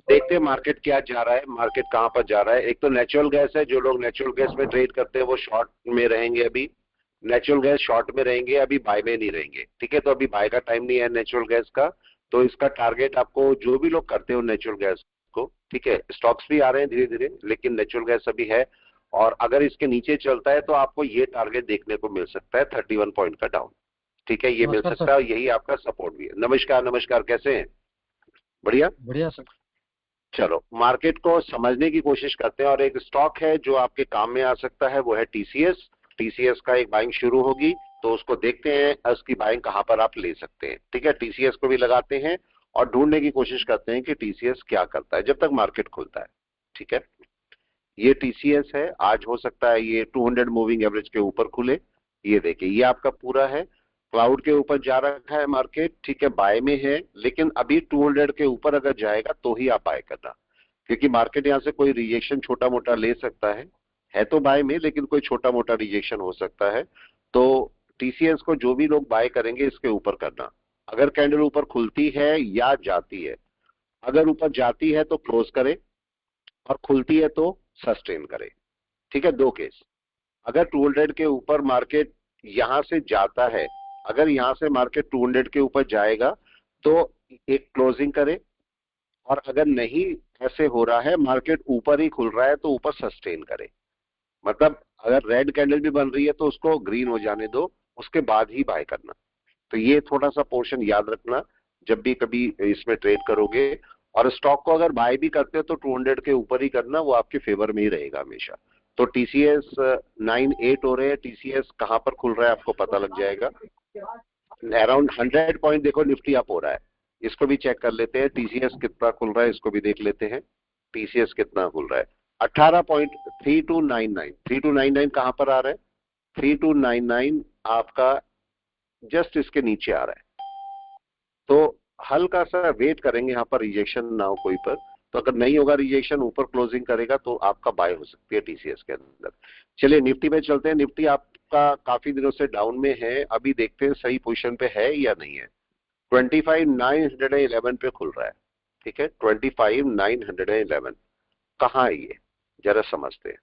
देखते हैं मार्केट क्या जा रहा है, मार्केट कहां पर जा रहा है। एक तो नेचुरल गैस है, जो लोग नेचुरल गैस में ट्रेड करते हैं वो शॉर्ट में रहेंगे। अभी नेचुरल गैस शॉर्ट में रहेंगे, अभी बाय में नहीं रहेंगे। ठीक है, तो अभी बाय का टाइम नहीं है नेचुरल गैस का। तो इसका टारगेट आपको, जो भी लोग करते हो नेचुरल गैस को, ठीक है, स्टॉक्स भी आ रहे हैं धीरे धीरे, लेकिन नेचुरल गैस अभी है। और अगर इसके नीचे चलता है तो आपको ये टारगेट देखने को मिल सकता है 31 पॉइंट का डाउन। ठीक है, ये मिल नमस्कार सकता सर। है, यही आपका सपोर्ट भी है। नमस्कार नमस्कार, कैसे हैं? बढ़िया। बढ़िया सर। चलो मार्केट को समझने की कोशिश करते हैं, और एक स्टॉक है जो आपके काम में आ सकता है, वो है टीसीएस। टीसीएस का एक बाइंग शुरू होगी, तो उसको देखते हैं उसकी बाइंग कहां पर आप ले सकते हैं। ठीक है, टीसीएस को भी लगाते हैं और ढूंढने की कोशिश करते हैं कि टीसीएस क्या करता है जब तक मार्केट खुलता है। ठीक है, ये टीसीएस है। आज हो सकता है ये 200 मूविंग एवरेज के ऊपर खुले। ये देखिए, ये आपका पूरा है, क्लाउड के ऊपर जा रखा है मार्केट। ठीक है, बाय में है, लेकिन अभी 200 के ऊपर अगर जाएगा तो ही आप बाय करना, क्योंकि मार्केट यहां से कोई रिजेक्शन छोटा मोटा ले सकता है तो बाय में, लेकिन कोई छोटा मोटा रिजेक्शन हो सकता है। तो टीसीएस को जो भी लोग बाय करेंगे इसके ऊपर करना। अगर कैंडल ऊपर खुलती है या जाती है, अगर ऊपर जाती है तो क्लोज करे, और खुलती है तो सस्टेन करे। ठीक है, दो केस। अगर 200 के ऊपर मार्केट यहां से जाता है, अगर यहां से मार्केट 200 के ऊपर जाएगा तो एक क्लोजिंग करे, और अगर नहीं ऐसे हो रहा है, मार्केट ऊपर ही खुल रहा है, तो ऊपर सस्टेन करे। मतलब अगर रेड कैंडल भी बन रही है तो उसको ग्रीन हो जाने दो, उसके बाद ही बाय करना। तो ये थोड़ा सा पोर्शन याद रखना जब भी कभी इसमें ट्रेड करोगे। और स्टॉक को अगर बाय भी करते हो तो 200 के ऊपर ही करना, वो आपके फेवर में ही रहेगा हमेशा। तो टीसीएस 98 हो रहे हैं। टीसीएस कहां पर खुल रहा है आपको पता लग जाएगा। अराउंड 100 पॉइंट देखो निफ्टी अप हो रहा है, इसको भी चेक कर लेते हैं। टीसीएस कितना खुल रहा है इसको भी देख लेते हैं। टीसीएस कितना खुल रहा है? 18.3299। 3299 कहां पर आ रहा है? 3299 आपका जस्ट इसके नीचे आ रहा है। तो हल्का सा वेट करेंगे यहाँ पर, रिजेक्शन ना हो कोई पर। तो अगर नहीं होगा रिजेक्शन, ऊपर क्लोजिंग करेगा, तो आपका बाय हो सकती है टीसीएस के अंदर। चलिए निफ्टी पे चलते हैं। निफ्टी आपका काफी दिनों से डाउन में है, अभी देखते हैं सही पोजीशन पे है या नहीं है। 25,911 पे खुल रहा है। ठीक है, 25,911 कहाँ है ये, जरा समझते हैं।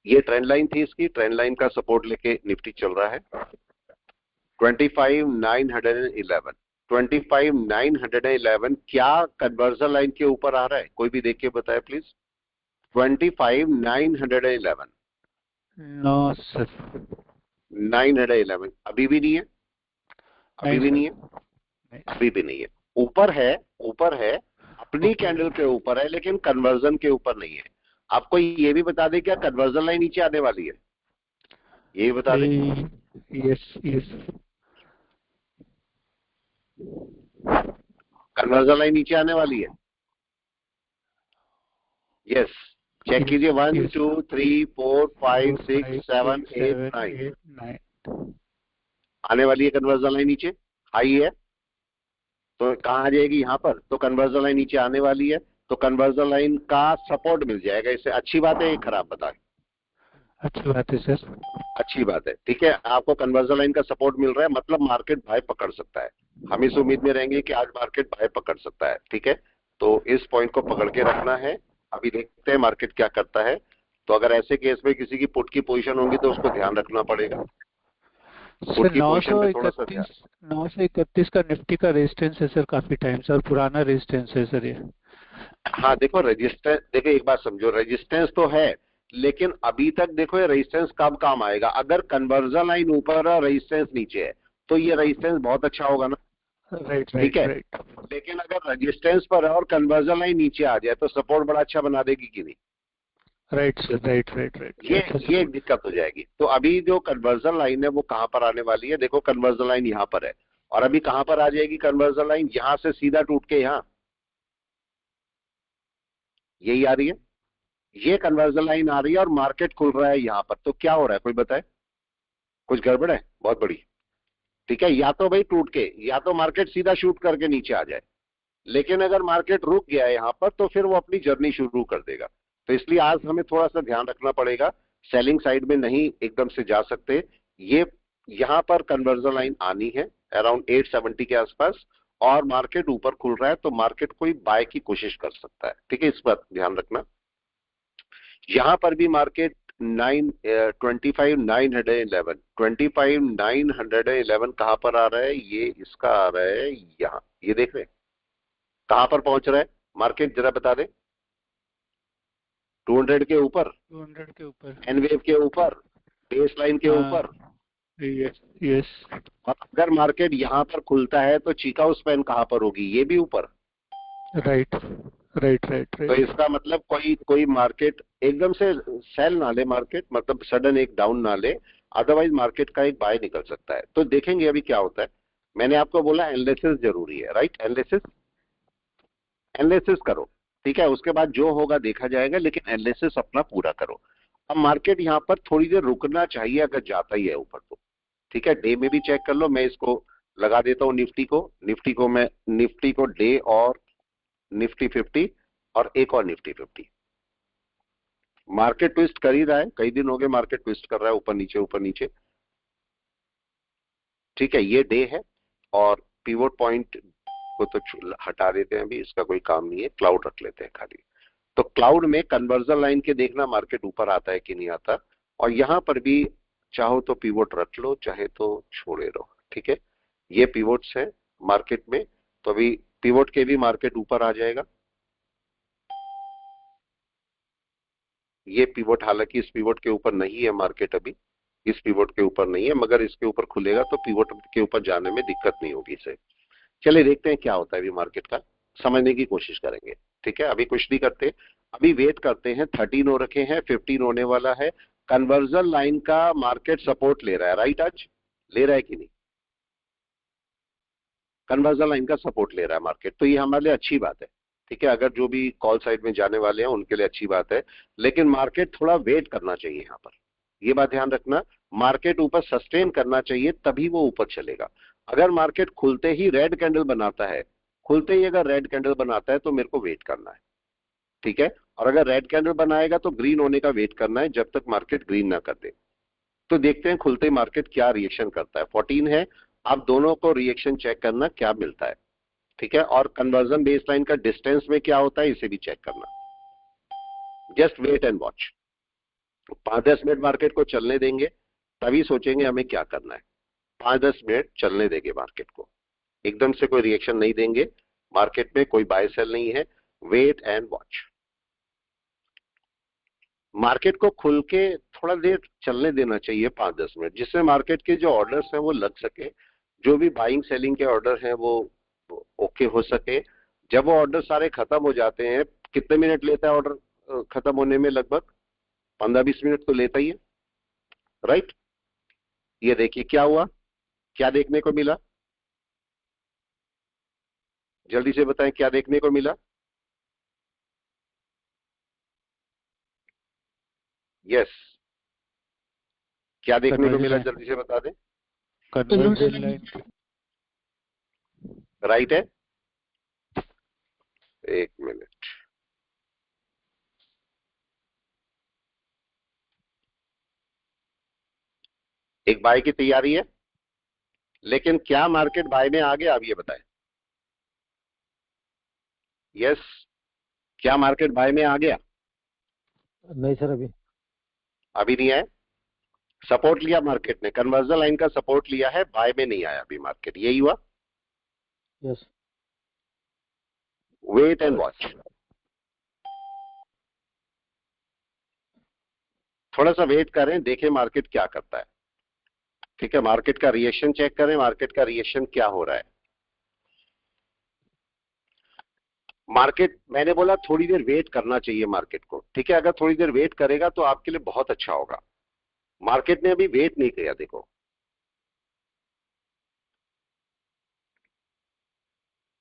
ये ट्रेंड लाइन थी, इसकी ट्रेंड लाइन का सपोर्ट लेके निफ्टी चल रहा है। 25,911, 25,911 क्या कन्वर्जन लाइन के ऊपर आ रहा है? कोई भी देख के बताए प्लीज। 25,911। No sir. 911 अभी भी नहीं है, अभी नहीं भी सर। नहीं है, नहीं सर। अभी भी नहीं है। ऊपर है, ऊपर है, अपनी ओके। कैंडल के ऊपर है, लेकिन कन्वर्जन के ऊपर नहीं है। आपको ये भी बता दें क्या कन्वर्जन लाइन नीचे आने वाली है? ये भी बता दें। Yes yes. कन्वर्जन लाइन नीचे आने वाली है। यस, चेक यस कीजिए। 1 यस। 2 3 4 5 4 6 5 7 6 8 7 9 8 9। आने वाली है कन्वर्जन लाइन नीचे। हाई है तो कहां आ जाएगी? यहां पर। तो कन्वर्जन लाइन नीचे आने वाली है, तो कन्वर्जन लाइन का सपोर्ट मिल जाएगा। इससे अच्छी बात है, ये खराब बताए? अच्छी बात है सर। अच्छी बात है। ठीक है, आपको कन्वर्जन लाइन का सपोर्ट मिल रहा है, मतलब मार्केट भाई पकड़ सकता है। हम इस उम्मीद में रहेंगे कि आज मार्केट भाई पकड़ सकता है। ठीक है, तो इस पॉइंट को पकड़ के रखना है। अभी देखते हैं मार्केट क्या करता है। तो अगर ऐसे केस में किसी की पुट की पोजीशन होगी तो उसको ध्यान रखना पड़ेगा। पुट सर की नौ पोजीशन सौ पे थोड़ा सा ध्यान। इकतीस 931 का निफ्टी का रेजिस्टेंस है सर, काफी टाइम से, और पुराना रेजिस्टेंस है सर ये। हाँ देखो, रेजिस्टेंस देखो, एक बात समझो, रेजिस्टेंस तो है, लेकिन अभी तक देखो ये रेजिस्टेंस कब काम आएगा? अगर कन्वर्जन लाइन ऊपर और रेजिस्टेंस नीचे है तो ये रेजिस्टेंस बहुत अच्छा होगा ना। राइट ठीक राइट है, राइट। लेकिन अगर रेजिस्टेंस पर है और कन्वर्जन लाइन नीचे आ जाए तो सपोर्ट बड़ा अच्छा बना देगी कि नहीं? Right sir. Right right right, ये अच्छा ये एक सपोर्ट। दिक्कत हो जाएगी। तो अभी जो कन्वर्जन लाइन है वो कहां पर आने वाली है? देखो कन्वर्जन लाइन यहां पर है, और अभी कहां पर आ जाएगी कन्वर्जन लाइन? यहां से सीधा टूट के यहां, यही आ रही है। ये कन्वर्जन लाइन आ रही है और मार्केट खुल रहा है यहां पर। तो क्या हो रहा है, कोई बताए? कुछ गड़बड़ है बहुत बड़ी। ठीक है, या तो भाई टूट के, या तो मार्केट सीधा शूट करके नीचे आ जाए। लेकिन अगर मार्केट रुक गया है यहां पर तो फिर वो अपनी जर्नी शुरू कर देगा। तो इसलिए आज हमें थोड़ा सा ध्यान रखना पड़ेगा, सेलिंग साइड में नहीं एकदम से जा सकते। ये यहां पर कन्वर्जन लाइन आनी है अराउंड 870 के आसपास, और मार्केट ऊपर खुल रहा है तो मार्केट कोई बाय की कोशिश कर सकता है। ठीक है, इस बात ध्यान रखना। यहां पर भी मार्केट 25,911 कहां पर आ रहा है, ये इसका आ रहा है यहाँ, ये देख रहे हैं कहां पर पहुंच रहा है मार्केट, जरा बता दे। 200 के ऊपर, 200 के ऊपर, एन वेव के ऊपर, बेस लाइन के ऊपर। Yes yes. और अगर मार्केट यहां पर खुलता है तो चीकाउ स्पैन कहां पर होगी, ये भी ऊपर। राइट राइट राइट तो राइट। इसका मतलब कोई कोई मार्केट एकदम से सेल ना ले, मार्केट मतलब सडन एक डाउन ना ले, अदरवाइज मार्केट का एक बाय निकल सकता है। तो देखेंगे अभी क्या होता है। मैंने आपको बोला एनालिसिस जरूरी है, राइट। एनालिसिस एनालिसिस करो, ठीक है, उसके बाद जो होगा देखा जाएगा, लेकिन एनालिसिस अपना पूरा करो। अब मार्केट यहाँ पर थोड़ी देर रुकना चाहिए अगर जाता ही है ऊपर तो। ठीक है, डे में भी चेक कर लो, मैं इसको लगा देता हूँ निफ्टी को डे और निफ्टी 50 और एक और निफ्टी 50। मार्केट ट्विस्ट कर ही रहा है, कई दिन हो गए मार्केट ट्विस्ट कर रहा है, ऊपर नीचे ऊपर नीचे। ठीक है, ये डे है और पिवोट पॉइंट को तो हटा देते हैं, अभी इसका कोई काम नहीं है, क्लाउड रख लेते हैं खाली। तो क्लाउड में कन्वर्जन लाइन के देखना मार्केट ऊपर आता है कि नहीं आता, और यहां पर भी चाहो तो पिवोट रख लो, चाहे तो छोड़े रहो। ठीक है, ये पिवोट्स है मार्केट में, तो अभी पिवोट के भी मार्केट ऊपर आ जाएगा। ये पिवोट, हालांकि इस पिवोट के ऊपर नहीं है मार्केट अभी, इस पिवोट के ऊपर नहीं है, मगर इसके ऊपर खुलेगा तो पिवोट के ऊपर जाने में दिक्कत नहीं होगी इसे। चलिए देखते हैं क्या होता है अभी मार्केट का, समझने की कोशिश करेंगे। ठीक है, अभी कुछ नहीं करते, अभी वेट करते हैं। 13 हो रखे हैं, 15 होने वाला है। कन्वर्जन लाइन का मार्केट सपोर्ट ले रहा है, राइट, आज ले रहा है कि नहीं, कन्वर्जन लाइन का सपोर्ट ले रहा है मार्केट, तो ये हमारे लिए अच्छी बात है। ठीक है, अगर जो भी कॉल साइड में जाने वाले हैं उनके लिए अच्छी बात है, लेकिन मार्केट थोड़ा वेट करना चाहिए यहाँ पर, ये बात ध्यान रखना। मार्केट ऊपर सस्टेन करना चाहिए तभी वो ऊपर चलेगा। अगर मार्केट खुलते ही रेड कैंडल बनाता है, खुलते ही अगर रेड कैंडल बनाता है तो मेरे को वेट करना है। ठीक है, और अगर रेड कैंडल बनाएगा तो ग्रीन होने का वेट करना है, जब तक मार्केट ग्रीन ना कर दे। तो देखते हैं खुलते ही मार्केट क्या रिएक्शन करता है। 14 है, आप दोनों को रिएक्शन चेक करना क्या मिलता है। ठीक है, और कन्वर्जन बेस लाइन का डिस्टेंस में क्या होता है इसे भी चेक करना। Just wait and watch. 5-10 minute market को चलने देंगे, तभी सोचेंगे हमें क्या करना है। 5-10 मिनट चलने देंगे मार्केट को, एकदम से कोई रिएक्शन नहीं देंगे, मार्केट में कोई बाय सेल नहीं है, वेट एंड वॉच। मार्केट को खुल के थोड़ा देर चलने देना चाहिए, 5-10 मिनट, जिससे मार्केट के जो ऑर्डर्स हैं वो लग सके, जो भी बाइंग सेलिंग के ऑर्डर हैं वो ओके हो सके। जब वो ऑर्डर सारे खत्म हो जाते हैं, कितने मिनट लेता है ऑर्डर खत्म होने में, लगभग 15-20 मिनट तो लेता ही है, राइट। ये देखिए क्या हुआ, क्या देखने को मिला, जल्दी से बताएं क्या देखने को मिला। यस, क्या देखने को मिला, जल्दी से बता दें। कन्वर्जन लाइन, राइट है, एक मिनट, एक बाय की तैयारी है, लेकिन क्या मार्केट बाय में आ गया, अब ये बताएं। यस, क्या मार्केट बाय में आ गया। नहीं सर, अभी नहीं आया, सपोर्ट लिया मार्केट ने, कन्वर्जन लाइन का सपोर्ट लिया है, बाय में नहीं आया अभी मार्केट, यही हुआ। यस। वेट एंड वॉच, थोड़ा सा वेट करें, देखें मार्केट क्या करता है। ठीक है, मार्केट का रिएक्शन चेक करें, मार्केट का रिएक्शन क्या हो रहा है। मार्केट, मैंने बोला थोड़ी देर वेट करना चाहिए मार्केट को। ठीक है, अगर थोड़ी देर वेट करेगा तो आपके लिए बहुत अच्छा होगा। मार्केट ने अभी वेट नहीं किया, देखो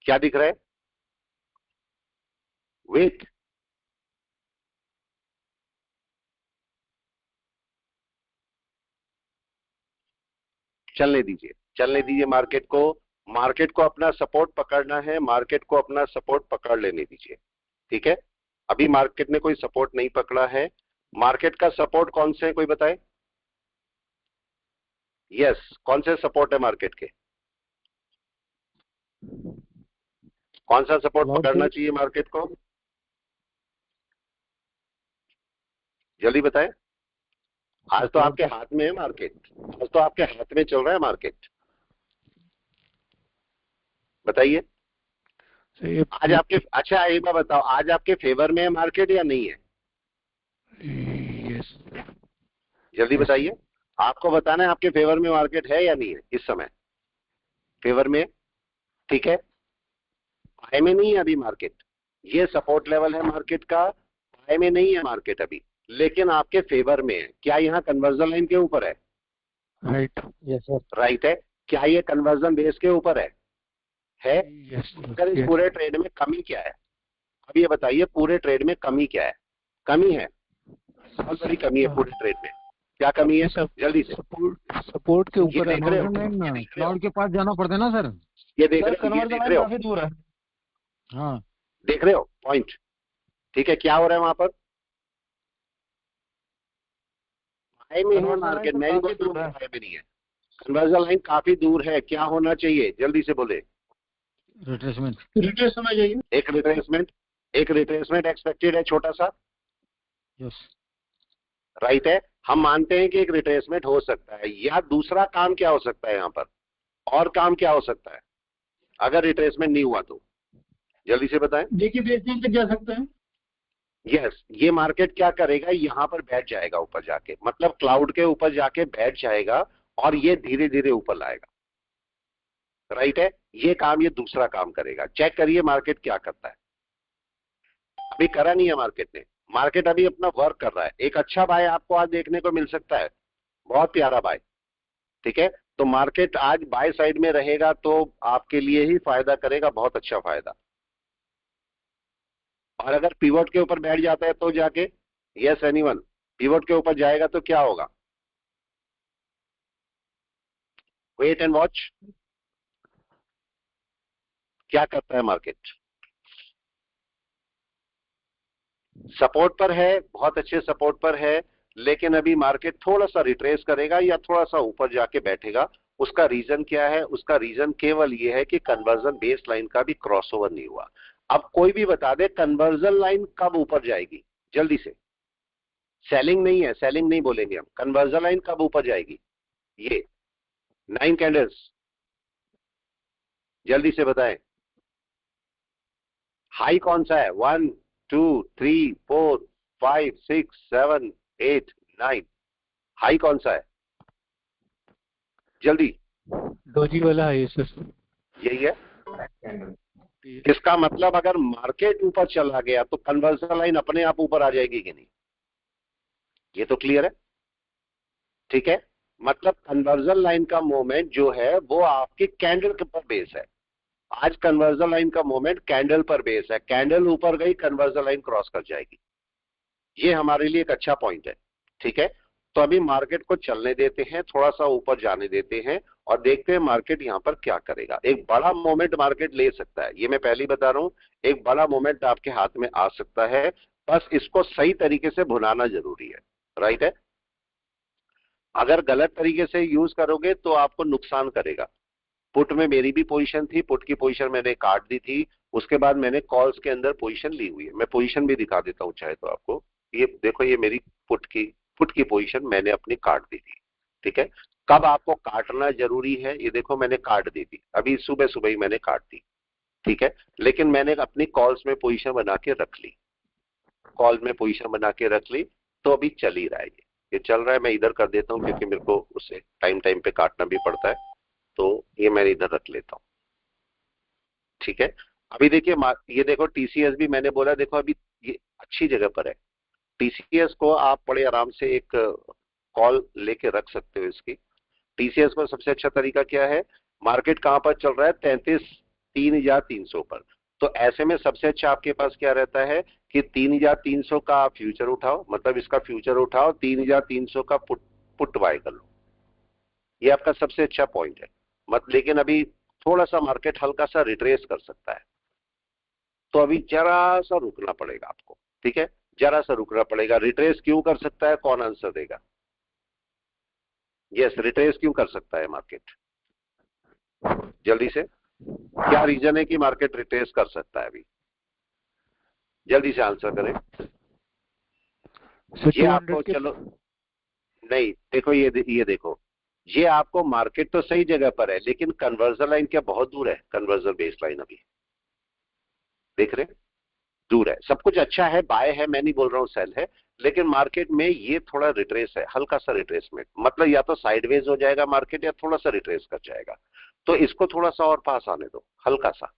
क्या दिख रहा है, वेट। चलने दीजिए, चलने दीजिए मार्केट को, मार्केट को अपना सपोर्ट पकड़ना है, मार्केट को अपना सपोर्ट पकड़ लेने दीजिए। ठीक है, अभी मार्केट ने कोई सपोर्ट नहीं पकड़ा है। मार्केट का सपोर्ट कौन से है, कोई बताए। यस, कौन से सपोर्ट है मार्केट के। कौन सा सपोर्ट Cloud पकड़ना पे- चाहिए मार्केट को, जल्दी बताएं। आज तो Cloud आपके पे- हाथ में है मार्केट, आज तो आपके हाथ में चल रहा है मार्केट, बताइए। सर ये आज आपके, अच्छा एक बार बताओ, आज आपके फेवर में है मार्केट या नहीं है, यस जल्दी Yes. बताइए। आपको बताना है आपके फेवर में मार्केट है या नहीं है, इस समय फेवर में है, ठीक है। बाय में नहीं है अभी मार्केट, ये सपोर्ट लेवल है मार्केट का, बाय में नहीं है मार्केट अभी, लेकिन आपके फेवर में है। क्या यहाँ कन्वर्जन लाइन के ऊपर है, राइट Yes, sir. राइट है। क्या ये कन्वर्जन बेस के ऊपर है। यस अगर इस पूरे ट्रेड में कमी क्या है, अब ये बताइए पूरे ट्रेड में कमी क्या है। कमी है, बहुत बड़ी कमी है पूरे ट्रेड में। क्या कमी है, जल्दी से। सपोर्ट के ये ऊपर देख रहे हो, कन्वर्जन लाइन ये देख रहे हो, क्लाउड के पास जाना पड़ता है ना सर। ये देख सर रहे हो, ये कन्वर्जन देख लाइन रहे हो, काफी दूर है। हाँ देख रहे हो पॉइंट, ठीक है। क्या हो रहा है वहां पर, बाय में है कन्वर्जन लाइन मार्केट, तो मैं नहीं काफी बोल दूर रहा है। बाय में नहीं है, कन्वर्जन लाइन काफी दूर है। क्या होना चाहिए, जल्दी से बोले। रिट्रेसमेंट। रिट्रेस होना चाहिए। एक रिट्रेसमेंट एक्सपेक्टेड है, छोटा सा, यस राइट है। हम मानते हैं कि एक रिट्रेसमेंट हो सकता है, या दूसरा काम क्या हो सकता है यहाँ पर, और काम क्या हो सकता है अगर रिट्रेसमेंट नहीं हुआ तो, जल्दी से बताएं। देखिए बेसलाइन तक जा सकते हैं। यस, ये मार्केट क्या करेगा, यहां पर बैठ जाएगा ऊपर जाके, मतलब क्लाउड के ऊपर जाके बैठ जाएगा और ये धीरे धीरे ऊपर लाएगा, राइट है। ये काम, ये दूसरा काम करेगा। चेक करिए मार्केट क्या करता है। अभी करा नहीं है मार्केट ने, मार्केट अभी अपना वर्क कर रहा है। एक अच्छा बाय आपको आज देखने को मिल सकता है, बहुत प्यारा बाय, ठीक है। तो मार्केट आज बाय साइड में रहेगा तो आपके लिए ही फायदा करेगा, बहुत अच्छा फायदा। और अगर पिवट के ऊपर बैठ जाता है तो जाके, यस एनीवन, पिवट के ऊपर जाएगा तो क्या होगा, वेट एंड वॉच। क्या करता है मार्केट, सपोर्ट पर है, बहुत अच्छे सपोर्ट पर है, लेकिन अभी मार्केट थोड़ा सा रिट्रेस करेगा या थोड़ा सा ऊपर जाके बैठेगा। उसका रीजन क्या है, उसका रीजन केवल ये है कि कन्वर्जन बेस लाइन का भी क्रॉसओवर नहीं हुआ। अब कोई भी बता दे कन्वर्जन लाइन कब ऊपर जाएगी, जल्दी से। सेलिंग नहीं है, सेलिंग नहीं बोलेंगे हम, कन्वर्जन लाइन कब ऊपर जाएगी, ये 9 कैंडल्स, जल्दी से बताएं। हाई कौन सा है, 1 2 3 4 5 6 7 8 9, हाई कौन सा है, जल्दी। डोजी वाला है ये सर। यही है। इसका मतलब अगर मार्केट ऊपर चला गया तो कन्वर्जन लाइन अपने आप ऊपर आ जाएगी कि नहीं, ये तो क्लियर है, ठीक है। मतलब कन्वर्जन लाइन का मोमेंट जो है वो आपकी कैंडल के पर बेस है। आज कन्वर्जन लाइन का मोमेंट कैंडल पर बेस है, कैंडल ऊपर गई कन्वर्जन लाइन क्रॉस कर जाएगी। ये हमारे लिए एक अच्छा पॉइंट है, ठीक है। तो अभी मार्केट को चलने देते हैं, थोड़ा सा ऊपर जाने देते हैं और देखते हैं मार्केट यहां पर क्या करेगा। एक बड़ा मोमेंट मार्केट ले सकता है, ये मैं पहले ही बता रहा हूं, एक बड़ा मोमेंट आपके हाथ में आ सकता है, बस इसको सही तरीके से भुनाना जरूरी है, राइट है। अगर गलत तरीके से यूज करोगे तो आपको नुकसान करेगा। पुट में मेरी भी पोजीशन थी, पुट की पोजीशन मैंने काट दी थी, उसके बाद मैंने कॉल्स के अंदर पोजीशन ली हुई है। मैं पोजीशन भी दिखा देता हूं चाहे तो आपको, ये देखो, ये मेरी पुट की पोजीशन मैंने अपनी काट दी थी, ठीक है। कब आपको काटना जरूरी है, ये देखो मैंने काट दी थी, अभी सुबह सुबह ही मैंने काट दी, ठीक है। लेकिन मैंने अपनी कॉल्स में पोजीशन बना के रख ली, कॉल में पोजीशन बना के रख ली, तो अभी चल ही रहा है, ये चल रहा है। मैं इधर कर देता हूँ क्योंकि मेरे को उसे टाइम टाइम पे काटना भी पड़ता है, तो ये मैं इधर रख लेता हूं, ठीक है। अभी देखिए, ये देखो टीसीएस भी मैंने बोला, देखो अभी ये अच्छी जगह पर है। टीसीएस को आप बड़े आराम से एक कॉल लेके रख सकते हो इसकी। टीसीएस पर सबसे अच्छा तरीका क्या है, मार्केट कहां पर चल रहा है, 33,300 पर। तो ऐसे में सबसे अच्छा आपके पास क्या रहता है कि 3,300 का फ्यूचर उठाओ, मतलब इसका फ्यूचर उठाओ, 3,300 का पुट बाय कर लो। ये आपका सबसे अच्छा पॉइंट है। लेकिन अभी थोड़ा सा मार्केट हल्का सा रिट्रेस कर सकता है, तो अभी जरा सा रुकना पड़ेगा आपको, ठीक है, जरा सा रुकना पड़ेगा। रिट्रेस क्यों कर सकता है, कौन आंसर देगा। यस, रिट्रेस क्यों कर सकता है मार्केट, जल्दी से। क्या रीजन है कि मार्केट रिट्रेस कर सकता है अभी? जल्दी से आंसर करें। सर ये 200 आपको के चलो नहीं, देखो ये देखो, ये आपको मार्केट तो सही जगह पर है, लेकिन कन्वर्जन लाइन क्या बहुत दूर है? कन्वर्जन बेस लाइन अभी देख रहे हैं? दूर है। सब कुछ अच्छा है, बाय है, मैं नहीं बोल रहा हूं सेल है, लेकिन मार्केट में ये थोड़ा रिट्रेस है, हल्का सा रिट्रेसमेंट, मतलब या तो साइडवेज हो जाएगा मार्केट या थोड़ा सा रिट्रेस कर जाएगा। तो इसको थोड़ा सा और पास आने दो, हल्का सा।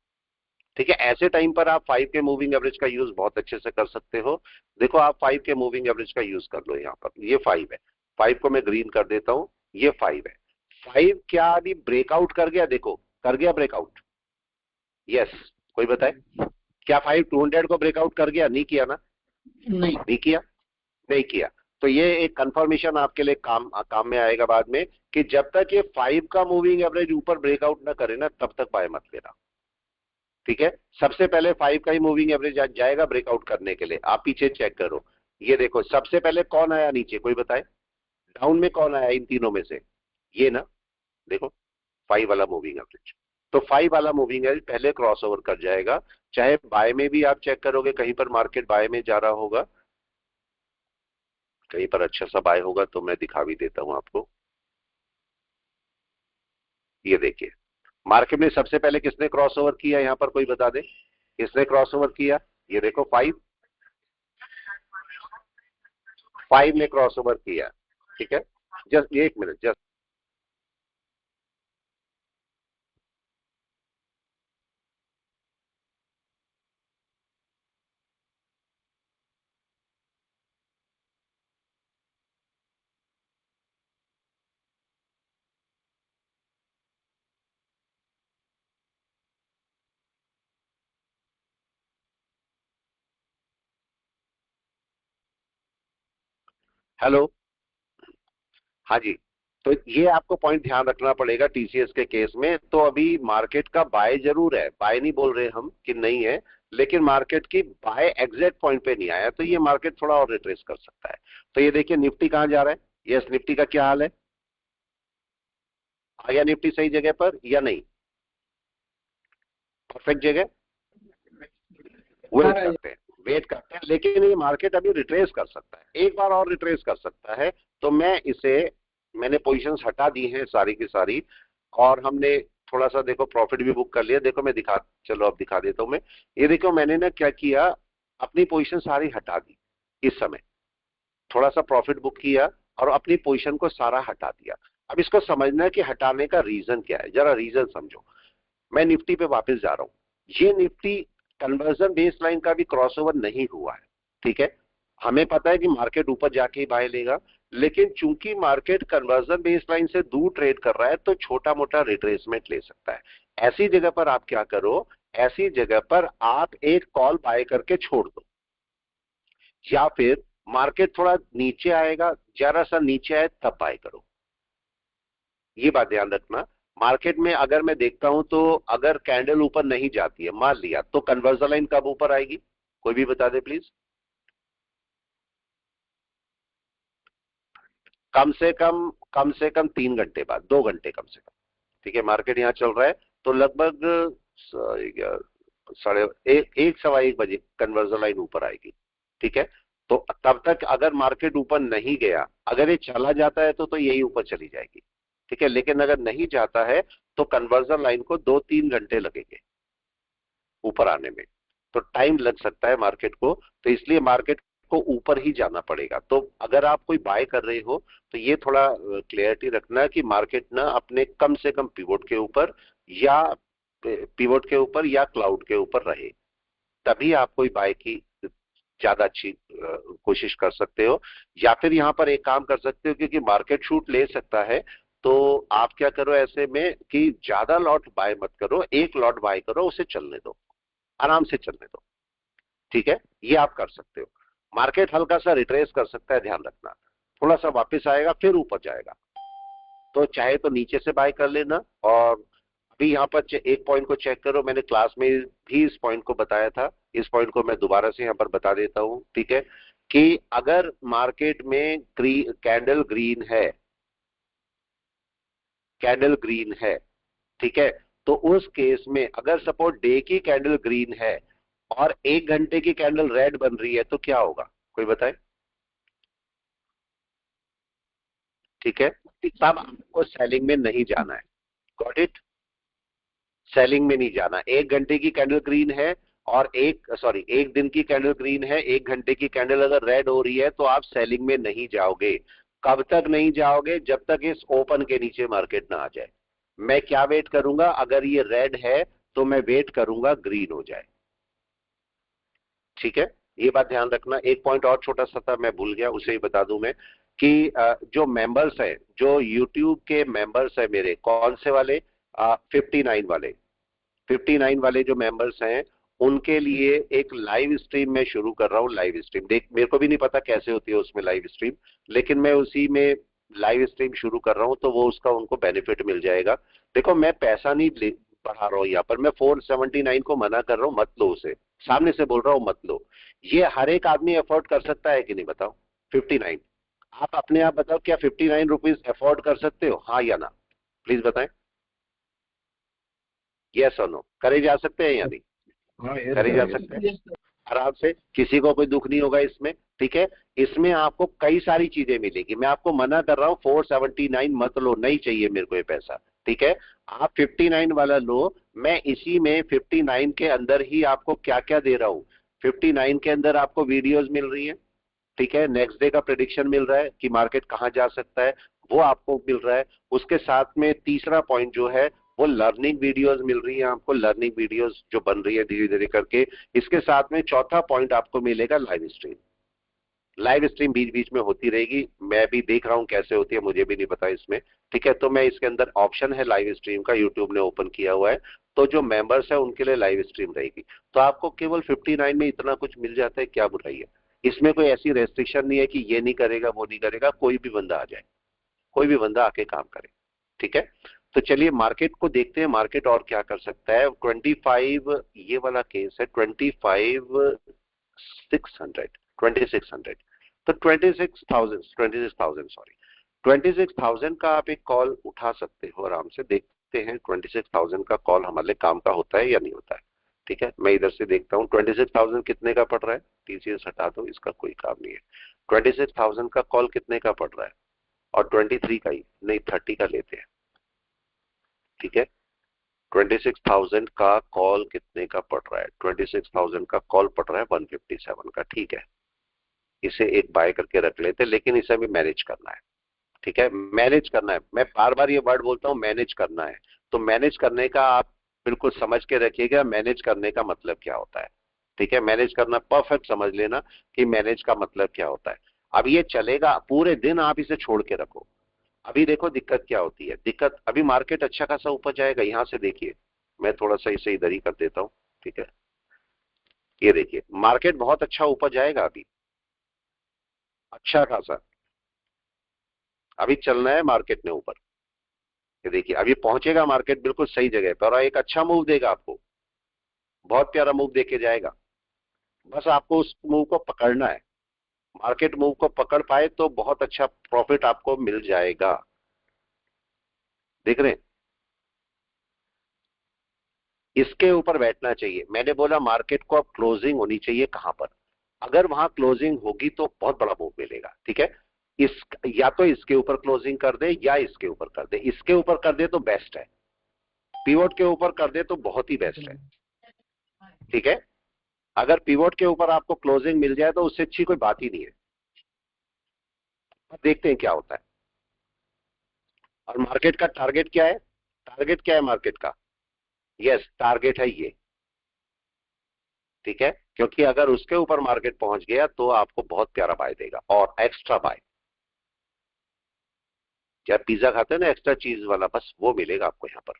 ठीक है, ऐसे टाइम पर आप 5 के मूविंग एवरेज का यूज बहुत अच्छे से कर सकते हो। देखो आप 5 के मूविंग एवरेज का यूज कर लो। यहाँ पर ये 5 है, 5 को मैं ग्रीन कर देता हूं, ये 5 है। 5 क्या अभी ब्रेकआउट कर गया? देखो कर गया ब्रेकआउट। यस, कोई बताए क्या 5 200 को ब्रेकआउट कर गया? नहीं किया ना? नहीं। नहीं किया, नहीं किया। तो ये एक कंफर्मेशन आपके लिए काम में आएगा बाद में, कि जब तक ये 5 का मूविंग एवरेज ऊपर ब्रेकआउट ना करे ना, तब तक बाय मत लेना। ठीक है, सबसे पहले 5 का ही मूविंग एवरेज जाएगा ब्रेकआउट करने के लिए। आप पीछे चेक करो, ये देखो सबसे पहले कौन आया नीचे, कोई बताए? डाउन में कौन आया इन तीनों में से? ये ना, देखो 5 वाला मूविंग एवरेज। तो 5 वाला मूविंग एवरेज पहले क्रॉस ओवर कर जाएगा। चाहे बाय में भी आप चेक करोगे, कहीं पर मार्केट बाय में जा रहा होगा, कहीं पर अच्छा सा बाय होगा तो मैं दिखा भी देता हूं आपको। ये देखिए, मार्केट में सबसे पहले किसने क्रॉस ओवर किया? यहां पर कोई बता दे किसने क्रॉस ओवर किया? ये देखो 5 ने क्रॉस ओवर किया। ठीक है, जस्ट एक मिनट, जस्ट हेलो। हाँ जी, तो ये आपको पॉइंट ध्यान रखना पड़ेगा टीसीएस के केस में। तो अभी मार्केट का बाय जरूर है, बाय नहीं बोल रहे हम कि नहीं है, लेकिन मार्केट की बाय एग्जैक्ट पॉइंट पे नहीं आया, तो ये मार्केट थोड़ा और रिट्रेस कर सकता है। तो ये देखिए निफ्टी कहां जा रहा है? यस, निफ्टी का क्या हाल है? आ गया निफ्टी सही जगह पर या नहीं? परफेक्ट जगह? वेट करते हैं, वेट करते हैं, लेकिन ये मार्केट अभी रिट्रेस कर सकता है, एक बार और रिट्रेस कर सकता है। तो मैंने पोजीशंस हटा दी हैं सारी की सारी, और हमने थोड़ा सा देखो प्रॉफिट भी बुक कर लिया। देखो मैं चलो अब दिखा देता हूं मैं। ये देखो मैंने ना क्या किया, अपनी पोजीशन सारी हटा दी इस समय, थोड़ा सा प्रॉफिट बुक किया और अपनी पोजीशन को सारा हटा दिया। अब इसको समझना है कि हटाने का रीजन क्या है, जरा रीजन समझो। मैं निफ्टी पे वापस जा रहा हूं। ये निफ्टी कन्वर्जन बेस लाइन का भी क्रॉसओवर नहीं हुआ है। ठीक है, हमें पता है कि मार्केट ऊपर जाके ही बाय लेगा, लेकिन चूंकि मार्केट कन्वर्जन बेस लाइन से दूर ट्रेड कर रहा है, तो छोटा मोटा रिट्रेसमेंट ले सकता है। ऐसी जगह पर आप क्या करो, ऐसी जगह पर आप एक कॉल बाय करके छोड़ दो, या फिर मार्केट थोड़ा नीचे आएगा, जरा सा नीचे आए तब बाय करो। ये बात ध्यान रखना। मार्केट में अगर मैं देखता हूं तो अगर कैंडल ऊपर नहीं जाती है, मान लिया, तो कन्वर्जन लाइन कब ऊपर आएगी? कोई भी बता दे प्लीज। कम से कम 3 घंटे बाद, 2 घंटे कम से कम। ठीक है, मार्केट यहां चल रहा है तो लगभग साढ़े एक 1:15 कन्वर्जन लाइन ऊपर आएगी। ठीक है, तो तब तक अगर मार्केट ऊपर नहीं गया, अगर ये चला जाता है तो यही ऊपर चली जाएगी। ठीक है, लेकिन अगर नहीं जाता है तो कन्वर्जन लाइन को 2-3 घंटे लगेंगे ऊपर आने में, तो टाइम लग सकता है मार्केट को। तो इसलिए मार्केट को ऊपर ही जाना पड़ेगा। तो अगर आप कोई बाय कर रहे हो तो ये थोड़ा क्लियरिटी रखना कि मार्केट ना अपने कम से कम पिवोट के ऊपर, या क्लाउड के ऊपर रहे, तभी आप कोई बाय की ज्यादा अच्छी कोशिश कर सकते हो। या फिर यहां पर एक काम कर सकते हो, क्योंकि मार्केट शूट ले सकता है, तो आप क्या करो ऐसे में कि ज्यादा लॉट बाय मत करो, एक लॉट बाय करो, उसे चलने दो, आराम से चलने दो। ठीक है, ये आप कर सकते हो। मार्केट हल्का सा रिट्रेस कर सकता है, ध्यान रखना, थोड़ा सा वापस आएगा फिर ऊपर जाएगा, तो चाहे तो नीचे से बाय कर लेना। और अभी यहाँ पर एक पॉइंट को चेक करो, मैंने क्लास में भी इस पॉइंट को बताया था, इस पॉइंट को मैं दोबारा से यहाँ पर बता देता हूँ। ठीक है, कि अगर मार्केट में कैंडल ग्रीन है, ठीक है, तो उस केस में अगर सपोज डे की कैंडल ग्रीन है और 1 घंटे की कैंडल रेड बन रही है तो क्या होगा, कोई बताए? ठीक है, तब आपको सेलिंग में नहीं जाना है। Got it? सेलिंग में नहीं जाना। 1 घंटे की कैंडल ग्रीन है और 1 दिन की कैंडल ग्रीन है, 1 घंटे की कैंडल अगर रेड हो रही है तो आप सेलिंग में नहीं जाओगे। कब तक नहीं जाओगे? जब तक इस ओपन के नीचे मार्केट ना आ जाए। मैं क्या वेट करूंगा? अगर ये रेड है तो मैं वेट करूंगा ग्रीन हो जाए। ठीक है, ये बात ध्यान रखना। एक पॉइंट और छोटा सा था, मैं भूल गया, उसे ही बता दूं मैं कि जो मेंबर्स हैं, जो यूट्यूब के मेंबर्स हैं मेरे, कौन से वाले? 59 वाले। 59 वाले जो मेंबर्स हैं उनके लिए एक लाइव स्ट्रीम मैं शुरू कर रहा हूँ। लाइव स्ट्रीम देख, मेरे को भी नहीं पता कैसे होती है उसमें लाइव स्ट्रीम, लेकिन मैं उसी में लाइव स्ट्रीम शुरू कर रहा हूँ, तो वो उसका उनको बेनिफिट मिल जाएगा। देखो, मैं पैसा नहीं बढ़ा रहा हूँ यहाँ पर, मैं 479 को मना कर रहा हूँ, मत लो उसे, सामने से बोल रहा हूँ मत लो। ये हर एक आदमी अफोर्ड कर सकता है कि नहीं, बताओ? 59, आप अपने आप बताओ, क्या 59 रुपीज अफोर्ड कर सकते हो, हाँ या ना? प्लीज बताएं, यस और नो। करे जा सकते हैं या नहीं? करे जा सकते हैं आराम से, किसी को कोई दुख नहीं होगा इसमें। ठीक है, इसमें आपको कई सारी चीजें मिलेगी। मैं आपको मना कर रहा हूं 479 मत लो, नहीं चाहिए मेरे को ये पैसा। ठीक है, आप 59 वाला लो। मैं इसी में 59 के अंदर ही आपको क्या क्या दे रहा हूं। 59 के अंदर आपको वीडियोस मिल रही है। ठीक है, नेक्स्ट डे का प्रेडिक्शन मिल रहा है कि मार्केट कहां जा सकता है, वो आपको मिल रहा है। उसके साथ में तीसरा पॉइंट जो है वो लर्निंग वीडियोस मिल रही है आपको, लर्निंग वीडियोस जो बन रही है धीरे धीरे करके। इसके साथ में चौथा पॉइंट आपको मिलेगा लाइव स्ट्रीम। लाइव स्ट्रीम बीच बीच में होती रहेगी, मैं भी देख रहा हूं कैसे होती है, मुझे भी नहीं पता इसमें। ठीक है, तो मैं इसके अंदर ऑप्शन है लाइव स्ट्रीम का, यूट्यूब ने ओपन किया हुआ है, तो जो मेंबर्स है उनके लिए लाइव स्ट्रीम रहेगी। तो आपको केवल 59 में इतना कुछ मिल जाता है, क्या बुराई है इसमें? कोई ऐसी रेस्ट्रिक्शन नहीं है कि ये नहीं करेगा वो नहीं करेगा, कोई भी बंदा आ जाए, कोई भी बंदा आके काम करे। ठीक है, तो चलिए मार्केट को देखते हैं, मार्केट और क्या कर सकता है। 25 ये वाला केस है, 2600 तो 26,000 का आप एक कॉल उठा सकते हो आराम से। देखते हैं 26,000 का कॉल हमारे लिए काम का होता है या नहीं होता है। ठीक है, मैं इधर से देखता हूँ 26,000 कितने का पड़ रहा है। टीसीएस हटा दो, इसका कोई काम नहीं है। 26,000 का कॉल कितने का पड़ रहा है? और 23 का ही नहीं, 30 का लेते हैं। ठीक है, 26,000 का कॉल कितने का पड़ रहा है? 26,000 का कॉल पड़ रहा है 157 का। ठीक है, इसे एक बाय करके रख लेते हैं, लेकिन इसे भी मैनेज करना है। ठीक है, मैनेज करना है, मैं बार बार ये वर्ड बोलता हूं, मैनेज करना है। तो मैनेज करने का आप बिल्कुल समझ के रखिएगा, मैनेज करने का मतलब क्या होता है। ठीक है, मैनेज करना परफेक्ट समझ लेना कि मैनेज का मतलब क्या होता है। अब ये चलेगा पूरे दिन, आप इसे छोड़ के रखो। अभी देखो दिक्कत क्या होती है। दिक्कत, अभी मार्केट अच्छा खासा ऊपर जाएगा, यहां से देखिए, मैं थोड़ा सा इसे इधर ही कर देता हूं। ठीक है, ये देखिए मार्केट बहुत अच्छा ऊपर जाएगा अभी, अच्छा खासा अभी चलना है मार्केट ने ऊपर। ये देखिए अभी पहुंचेगा मार्केट बिल्कुल सही जगह पर, और एक अच्छा मूव देगा आपको, बहुत प्यारा मूव देके जाएगा। बस आपको उस मूव को पकड़ना है। मार्केट मूव को पकड़ पाए तो बहुत अच्छा प्रॉफिट आपको मिल जाएगा। देख रहे हैं, इसके ऊपर बैठना चाहिए। मैंने बोला मार्केट को अब क्लोजिंग होनी चाहिए कहां पर, अगर वहां क्लोजिंग होगी तो बहुत बड़ा मूव मिलेगा। ठीक है, इस या तो इसके ऊपर क्लोजिंग कर दे या इसके ऊपर कर दे। इसके ऊपर कर दे तो बेस्ट है, पिवोट के ऊपर कर दे तो बहुत ही बेस्ट है। ठीक है, अगर पिवोट के ऊपर आपको क्लोजिंग मिल जाए तो उससे अच्छी कोई बात ही नहीं है। अब देखते हैं क्या होता है। और मार्केट का टारगेट क्या है? टारगेट क्या है मार्केट का? यस, टारगेट है ये। ठीक है, क्योंकि अगर उसके ऊपर मार्केट पहुंच गया तो आपको बहुत प्यारा बाय देगा और एक्स्ट्रा बाय। जब पिज्जा खाते हैं ना एक्स्ट्रा चीज वाला, बस वो मिलेगा आपको यहाँ पर।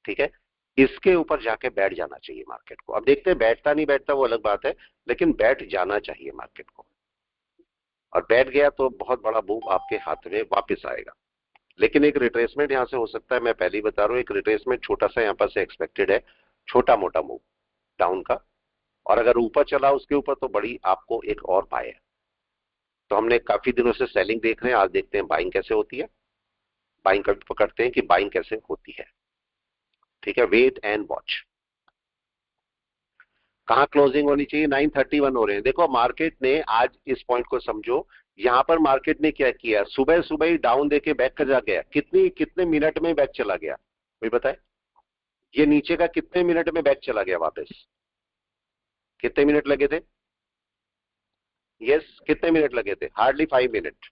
ठीक है, इसके ऊपर जाके बैठ जाना चाहिए मार्केट को। अब देखते हैं बैठता नहीं बैठता वो अलग बात है, लेकिन बैठ जाना चाहिए मार्केट को। और बैठ गया तो बहुत बड़ा मूव आपके हाथ में वापस आएगा। लेकिन एक रिट्रेसमेंट यहां से हो सकता है, मैं पहले ही बता रहा हूं, एक रिट्रेसमेंट छोटा सा यहां पर से एक्सपेक्टेड है, छोटा मोटा मूव डाउन का। और अगर ऊपर चला उसके ऊपर तो बड़ी आपको एक और बाय है। तो हमने काफी दिनों से सेलिंग देख रहे हैं, आज देखते हैं बाइंग कैसे होती है। बाइंग कभी पकड़ते हैं कि बाइंग कैसे होती है। ठीक है, वेट एंड वॉच। कहाँ क्लोजिंग होनी चाहिए? 9:31 हो रहे हैं। देखो मार्केट ने आज इस पॉइंट को समझो, यहां पर मार्केट ने क्या किया, सुबह सुबह ही डाउन देके बैक कर जा गया। कितने मिनट में बैक चला गया कोई बताए? ये नीचे का कितने मिनट में बैक चला गया वापस? कितने मिनट लगे थे? यस, कितने मिनट लगे थे? हार्डली 5 मिनट,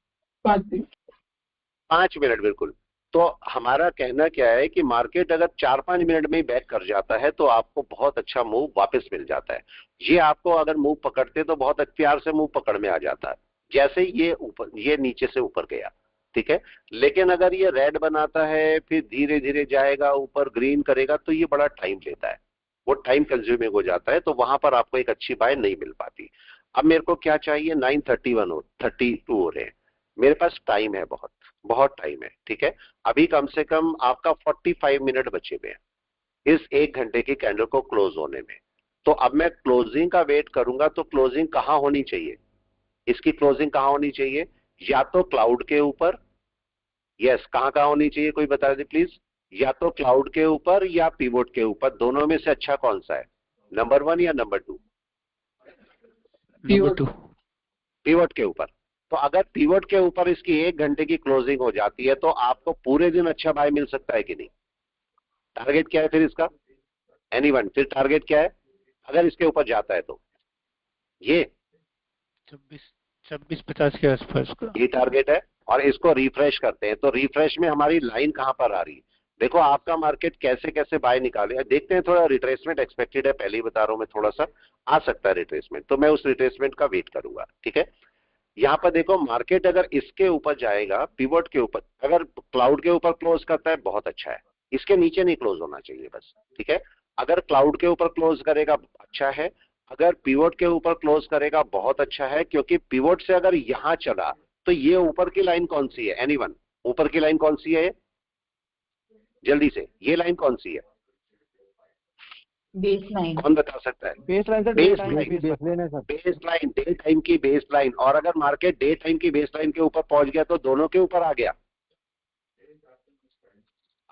5 मिनट बिल्कुल। तो हमारा कहना क्या है कि मार्केट अगर 4-5 मिनट में बैक कर जाता है तो आपको बहुत अच्छा मूव वापस मिल जाता है। ये आपको अगर मूव पकड़ते तो बहुत प्यार से मूव पकड़ में आ जाता है, जैसे ये नीचे से ऊपर गया, ठीक है। लेकिन अगर ये रेड बनाता है फिर धीरे धीरे जाएगा ऊपर, ग्रीन करेगा, तो ये बड़ा टाइम लेता है, वो टाइम कंज्यूमिंग हो जाता है, तो वहां पर आपको एक अच्छी बाय नहीं मिल पाती। अब मेरे को क्या चाहिए? 9:32 हो रहे हैं, मेरे पास टाइम है, बहुत बहुत टाइम है, ठीक है। अभी कम से कम आपका 45 मिनट बचे हुए हैं इस 1 घंटे की कैंडल को क्लोज होने में। तो अब मैं क्लोजिंग का वेट करूंगा, तो क्लोजिंग कहां होनी चाहिए? इसकी क्लोजिंग कहां होनी चाहिए? या तो क्लाउड के ऊपर, यस, कहां होनी चाहिए कोई बता दे प्लीज? या तो क्लाउड के ऊपर या पिवोट के ऊपर, दोनों में से अच्छा कौन सा है? नंबर 1 या नंबर 2? नंबर 2। पिवोट के ऊपर। तो अगर पिवोट के ऊपर इसकी 1 घंटे की क्लोजिंग हो जाती है तो आपको पूरे दिन अच्छा बाय मिल सकता है कि नहीं? टारगेट क्या है फिर इसका? एनीवन, फिर टारगेट क्या है अगर इसके ऊपर जाता है तो? ये 26-50 के आसपास का ये टारगेट है। और इसको रिफ्रेश करते हैं, तो रिफ्रेश में हमारी लाइन कहां पर आ रही है? देखो आपका मार्केट कैसे कैसे बाय निकाले, देखते हैं। थोड़ा रिट्रेसमेंट एक्सपेक्टेड है, पहले ही बता रहा हूं मैं, थोड़ा सा आ सकता है रिट्रेसमेंट, तो मैं उस रिट्रेसमेंट का वेट करूंगा, ठीक है। यहाँ पर देखो मार्केट अगर इसके ऊपर जाएगा, पिवोट के ऊपर, अगर क्लाउड के ऊपर क्लोज करता है बहुत अच्छा है, इसके नीचे नहीं क्लोज होना चाहिए बस, ठीक है। अगर क्लाउड के ऊपर क्लोज करेगा अच्छा है, अगर पिवोट के ऊपर क्लोज करेगा बहुत अच्छा है, क्योंकि पिवोट से अगर यहां चला तो ये ऊपर की लाइन कौन सी है? एनीवन, ऊपर की लाइन कौन सी है? जल्दी से, ये लाइन कौन सी है? Base line. कौन बता सकता है? Base line sir, base time line, की बेस लाइन है sir. Base line, day time की बेस लाइन। और अगर मार्केट डे टाइम की बेस लाइन के ऊपर पहुंच गया तो दोनों के ऊपर आ गया,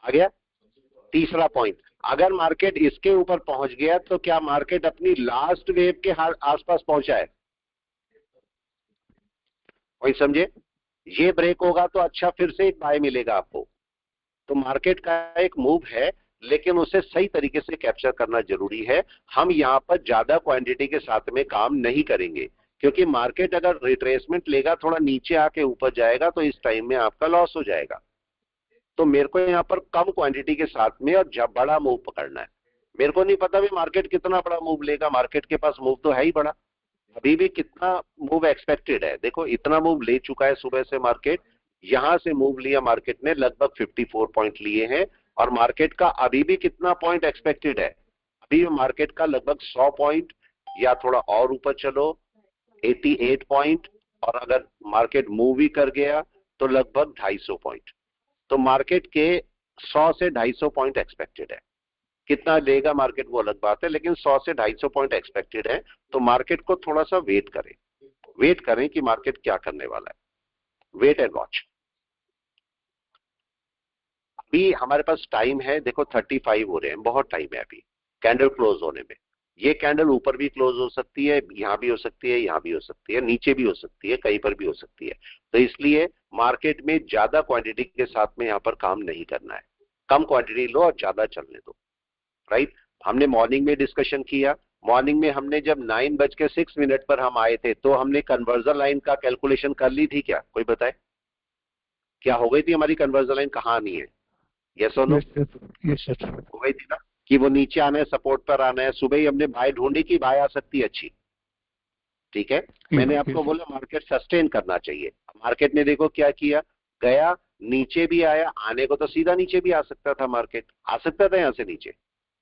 आ गया। तीसरा पॉइंट, अगर मार्केट इसके ऊपर पहुंच गया तो क्या मार्केट अपनी लास्ट वेव के आसपास पहुंचा है? कोई समझे? ये ब्रेक होगा तो अच्छा फिर से एक बाय मिलेगा आपको। तो मार्केट का एक मूव है, लेकिन उसे सही तरीके से कैप्चर करना जरूरी है। हम यहां पर ज्यादा क्वांटिटी के साथ में काम नहीं करेंगे, क्योंकि मार्केट अगर रिट्रेसमेंट लेगा, थोड़ा नीचे आके ऊपर जाएगा, तो इस टाइम में आपका लॉस हो जाएगा। तो मेरे को यहाँ पर कम क्वांटिटी के साथ में और जब बड़ा मूव पकड़ना है। मेरे को नहीं पता भी मार्केट कितना बड़ा मूव लेगा, मार्केट के पास मूव तो है ही बड़ा। अभी भी कितना मूव एक्सपेक्टेड है? देखो इतना मूव ले चुका है सुबह से मार्केट, यहां से मूव लिया मार्केट ने, लगभग 54 पॉइंट लिए हैं। और मार्केट का अभी भी कितना पॉइंट एक्सपेक्टेड है? अभी मार्केट का लगभग 100 पॉइंट या थोड़ा और ऊपर चलो 88 पॉइंट, और अगर मार्केट मूव ही कर गया तो लगभग 250 पॉइंट। तो मार्केट के 100 से 250 पॉइंट एक्सपेक्टेड है। कितना देगा मार्केट वो अलग बात है, लेकिन 100 से 250 पॉइंट एक्सपेक्टेड है। तो मार्केट को थोड़ा सा वेट करें कि मार्केट क्या करने वाला है। Wait and watch. अभी हमारे पास टाइम है, देखो 35 हो रहे हैं, बहुत टाइम है अभी कैंडल क्लोज होने में। ये कैंडल ऊपर भी क्लोज हो सकती है, यहां भी हो सकती है, यहां भी हो सकती है, नीचे भी हो सकती है, कहीं पर भी हो सकती है। तो इसलिए मार्केट में ज्यादा क्वांटिटी के साथ में यहां पर काम नहीं करना है, कम क्वांटिटी लो और ज्यादा चलने दो, राइट। हमने मॉर्निंग में डिस्कशन किया, मॉर्निंग में हमने जब 9:06 पर हम आए थे तो हमने कन्वर्जन लाइन का कैलकुलेशन कर ली थी क्या? कोई बताए क्या हो गई थी हमारी कन्वर्जन लाइन? कहाँ आनी है? यस और नो? Yes sir. हो गई थी ना कि वो नीचे आना है, सपोर्ट पर आना है। सुबह ही हमने बाय ढूंढी कि बाय आ सकती है अच्छी, ठीक है। मैंने आपको बोला मार्केट सस्टेन करना चाहिए। मार्केट ने देखो क्या किया, गया नीचे भी आया, आने को तो सीधा नीचे भी आ सकता था, मार्केट आ सकता था, यहां से नीचे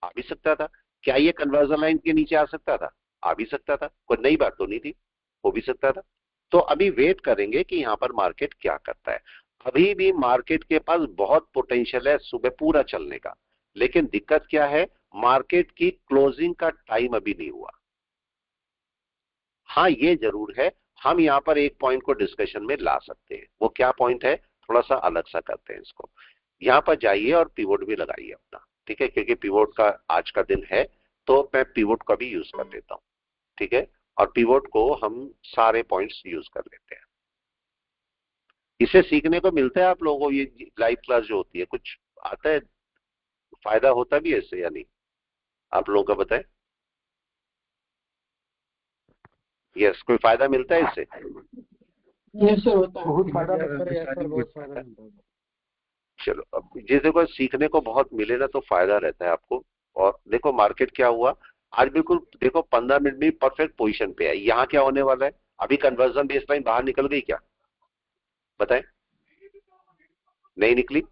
आ भी सकता था। क्या ये कन्वर्जन लाइन के नीचे आ सकता था? आ भी सकता था, कोई नई बात तो नहीं थी, हो भी सकता था। तो अभी वेट करेंगे कि यहां पर मार्केट क्या करता है। अभी भी मार्केट के पास बहुत पोटेंशियल है सुबह पूरा चलने का, लेकिन दिक्कत क्या है, मार्केट की क्लोजिंग का टाइम अभी नहीं हुआ। हाँ ये जरूर है, हम यहां पर एक पॉइंट को डिस्कशन में ला सकते हैं। वो क्या पॉइंट है? थोड़ा सा अलग सा करते हैं इसको। यहां पर जाइए और पिवोट भी लगाइए अपना, ठीक है, क्योंकि पिवोट का आज का दिन है तो मैं पिवोट का भी यूज कर लेता हूँ, ठीक है। और पिवोट को हम सारे पॉइंट्स यूज कर लेते हैं। इसे सीखने को मिलता है आप लोगों को, ये लाइव क्लास जो होती है, कुछ आता है, फायदा होता भी है इससे या नहीं, आप लोगों का बताएं। यस, कोई फायदा मिलता है इससे? यस सर, होता है। बहुत फायदा मिलता है यार सर, बहुत फायदा मिलता है। चलो, अब जिसे को सीखने को बहुत मिले ना तो फायदा रहता है आपको। और देखो मार्केट क्या हुआ आज, बिल्कुल देखो 15 मिनट में परफेक्ट पोजीशन पे है। यहाँ क्या होने वाला है, अभी कन्वर्जन बेसलाइन बाहर निकल गई क्या, बताएं? नहीं निकली?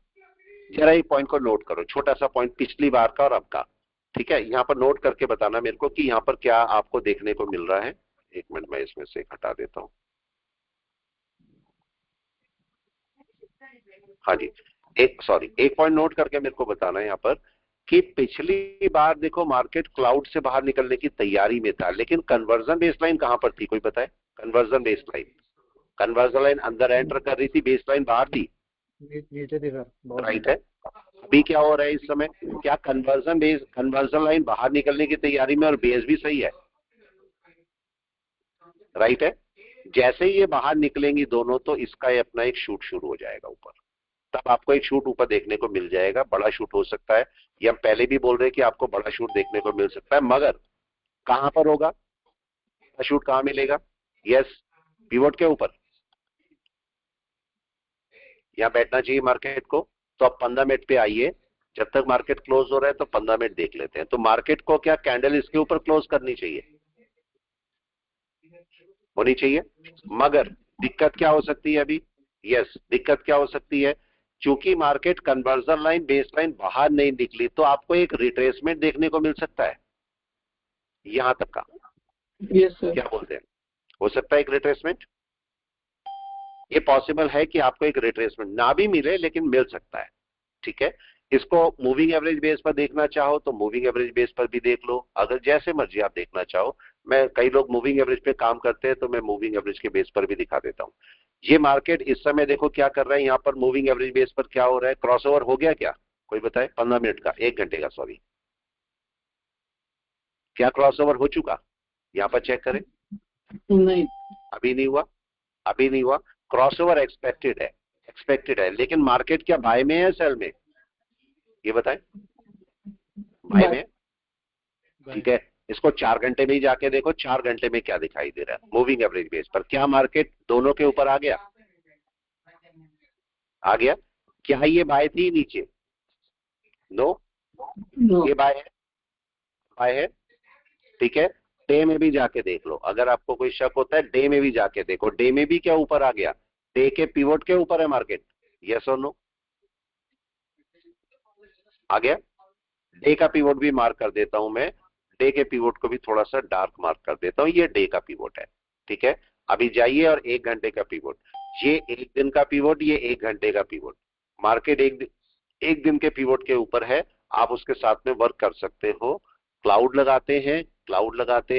जरा एक पॉइंट को नोट करो, छोटा सा पॉइंट पिछली बार का और अब का, ठीक है। यहाँ पर नोट करके बताना मेरे को कि यहाँ पर क्या आपको देखने को मिल रहा है। एक मिनट, मैं इसमें से हटा देता हूँ। हाँ जी, एक पॉइंट नोट करके मेरे को बताना है यहाँ पर कि पिछली बार देखो मार्केट क्लाउड से बाहर निकलने की तैयारी में था, लेकिन कन्वर्जन बेसलाइन कहां पर थी, कोई बताए? कन्वर्जन लाइन अंदर एंटर कर रही थी, बेसलाइन बाहर थी, नीचे थी सर, बहुत राइट है। अभी क्या हो रहा है इस समय, क्या कन्वर्जन लाइन बाहर निकलने की तैयारी में और बेस भी सही है, राइट है। जैसे ही ये बाहर निकलेंगी दोनों तो इसका ये अपना एक शूट शुरू हो जाएगा ऊपर, तब आपको एक शूट ऊपर देखने को मिल जाएगा। बड़ा शूट हो सकता है, ये हम पहले भी बोल रहे हैं कि आपको बड़ा शूट देखने को मिल सकता है, मगर कहां पर होगा बड़ा शूट, कहां मिलेगा? यस, पिवोट के ऊपर। यहां बैठना चाहिए मार्केट को। तो अब 15 मिनट पे आइए, जब तक मार्केट क्लोज हो रहा है तो 15 मिनट देख लेते हैं। तो मार्केट को क्या कैंडल इसके ऊपर क्लोज करनी चाहिए, होनी चाहिए, मगर दिक्कत क्या हो सकती है अभी? यस, दिक्कत क्या हो सकती है, चूंकि market conversion line base line बाहर नहीं निकली तो आपको एक रिट्रेसमेंट देखने को मिल सकता है यहां तक का। Yes sir. क्या बोलते हैं, हो सकता है एक रिट्रेसमेंट? ये पॉसिबल है कि आपको एक रिट्रेसमेंट ना भी मिले लेकिन मिल सकता है, ठीक है। इसको मूविंग एवरेज बेस पर देखना चाहो तो मूविंग एवरेज बेस पर भी देख लो, अगर जैसे मर्जी आप देखना चाहो। मैं, कई लोग मूविंग एवरेज पे काम करते हैं तो मैं मूविंग एवरेज के बेस पर भी दिखा देता हूं। ये मार्केट इस समय देखो क्या कर रहा है, यहाँ पर मूविंग एवरेज बेस पर क्या हो रहा है, क्रॉसओवर हो गया क्या, कोई बताए? 15 मिनट का, 1 घंटे का, सॉरी, क्या क्रॉसओवर हो चुका? यहाँ पर चेक करें, नहीं, अभी नहीं हुआ, अभी नहीं हुआ। क्रॉसओवर एक्सपेक्टेड है, लेकिन मार्केट क्या बाय में है सेल में, ये बताएं? बाय में, ठीक है। इसको 4 घंटे में ही जाके देखो, 4 घंटे में क्या दिखाई दे रहा है मूविंग एवरेज बेस पर, क्या मार्केट दोनों के ऊपर आ गया? आ गया। क्या ये बाय थी नीचे? No, no. ये बाय है, ठीक है। डे में भी जाके देख लो, अगर आपको कोई शक होता है डे में भी जाके देखो, डे में भी क्या ऊपर आ गया, डे के पिवोट के ऊपर है मार्केट, यस और नो? आ गया। डे का पिवोट भी मार्क कर देता हूं मैं, डे के पिवोट को भी थोड़ा सा डार्क मार्क कर देता हूं, ये डे का पिवोट है, ठीक है। अभी जाइए और 1 घंटे का पिवोट, ये 1 दिन का पिवोट, ये 1 घंटे का पिवोट। मार्केट एक दिन के पिवोट के ऊपर है, आप उसके साथ में वर्क कर सकते हो। क्लाउड लगाते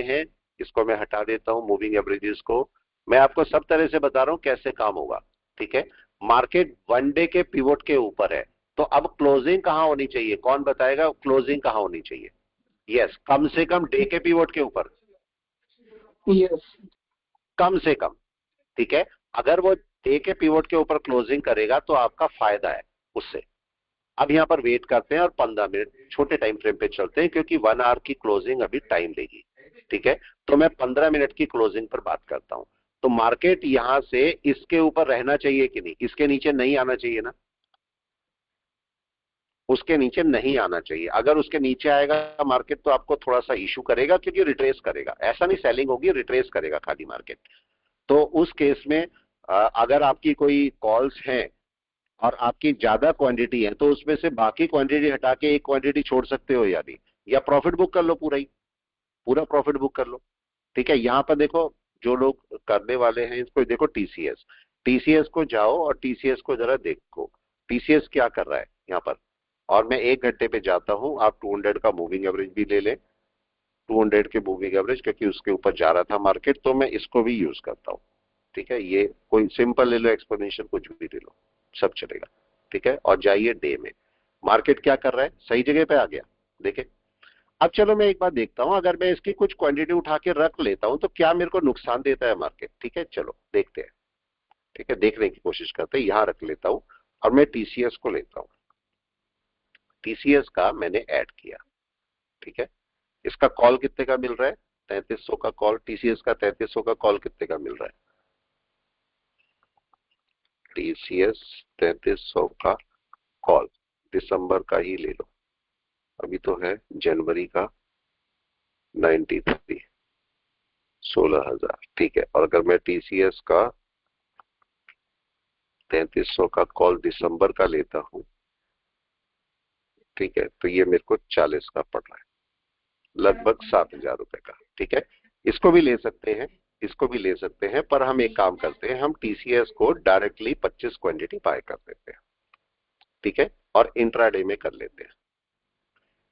हैं, इसको मैं हटा देता हूं, मूविंग एवरेजेस को। मैं आपको सब तरह से बता रहा हूं कैसे काम होगा, ठीक है। मार्केट 1 डे के पिवोट के ऊपर है, तो अब क्लोजिंग कहां होनी चाहिए, कौन बताएगा क्लोजिंग कहां होनी चाहिए? यस, कम से कम डे के पिवोट के ऊपर, यस। कम से कम, ठीक है। अगर वो डे के पिवोट के ऊपर क्लोजिंग करेगा तो आपका फायदा है उससे। अब यहां पर वेट करते हैं और 15 मिनट छोटे टाइम फ्रेम पे चलते हैं, क्योंकि 1 आवर की क्लोजिंग अभी टाइम लेगी, ठीक है। तो मैं 15 मिनट की क्लोजिंग पर बात करता हूं। तो मार्केट यहां से इसके ऊपर रहना चाहिए कि नहीं, इसके नीचे नहीं आना चाहिए ना, उसके नीचे नहीं आना चाहिए। अगर उसके नीचे आएगा मार्केट तो आपको थोड़ा सा इशू करेगा, क्योंकि रिट्रेस करेगा, ऐसा नहीं सेलिंग होगी, रिट्रेस करेगा खाली मार्केट। तो उस केस में अगर आपकी कोई कॉल्स हैं और आपकी ज्यादा क्वांटिटी है तो उसमें से बाकी क्वांटिटी हटा के एक क्वांटिटी छोड़ सकते हो या नहीं, या प्रॉफिट बुक कर लो, पूरा प्रॉफिट बुक कर लो, ठीक है। यहां पर देखो जो लोग करने वाले हैं इसको देखो, टीसीएस को जाओ और टीसीएस को जरा देखो, टीसीएस क्या कर रहा है यहाँ पर। और मैं 1 घंटे पे जाता हूं, आप 200 का मूविंग एवरेज भी ले लें, 200 के मूविंग एवरेज, क्योंकि उसके ऊपर जा रहा था मार्केट तो मैं इसको भी यूज करता हूं, ठीक है। ये कोई सिंपल ले लो, एक्सप्लेनेशन कुछ भी ले लो, सब चलेगा, ठीक है। और जाइए डे में, मार्केट क्या कर रहा है, सही जगह पे आ गया। देखें, अब चलो मैं एक बात देखता हूं, अगर मैं इसकी कुछ क्वांटिटी उठा के रख लेता हूं तो क्या मेरे को नुकसान देता है मार्केट। ठीक है, चलो देखते हैं। ठीक है, देखने की कोशिश करते हैं। यहां रख लेता हूं और मैं टीसीएस को लेता हूं। टीसीएस का मैंने ऐड किया। ठीक है, इसका कॉल कितने का मिल रहा है, 3300 का कॉल। टीसीएस का 3300 का कॉल कितने का मिल रहा है, टीसीएस 3300 का कॉल दिसंबर का ही ले लो, अभी तो है जनवरी का 93, 16,000। ठीक है, और अगर मैं टीसीएस का 3300 का कॉल दिसंबर का लेता हूं, ठीक है, तो ये मेरे को 40 का पड़ रहा है, लगभग 7,000 रुपए का। ठीक है, इसको भी ले सकते हैं, इसको भी ले सकते हैं, पर हम एक काम करते हैं, हम टीसीएस को डायरेक्टली 25 क्वांटिटी बाय कर देते हैं। ठीक है, और इंट्राडे में कर लेते हैं।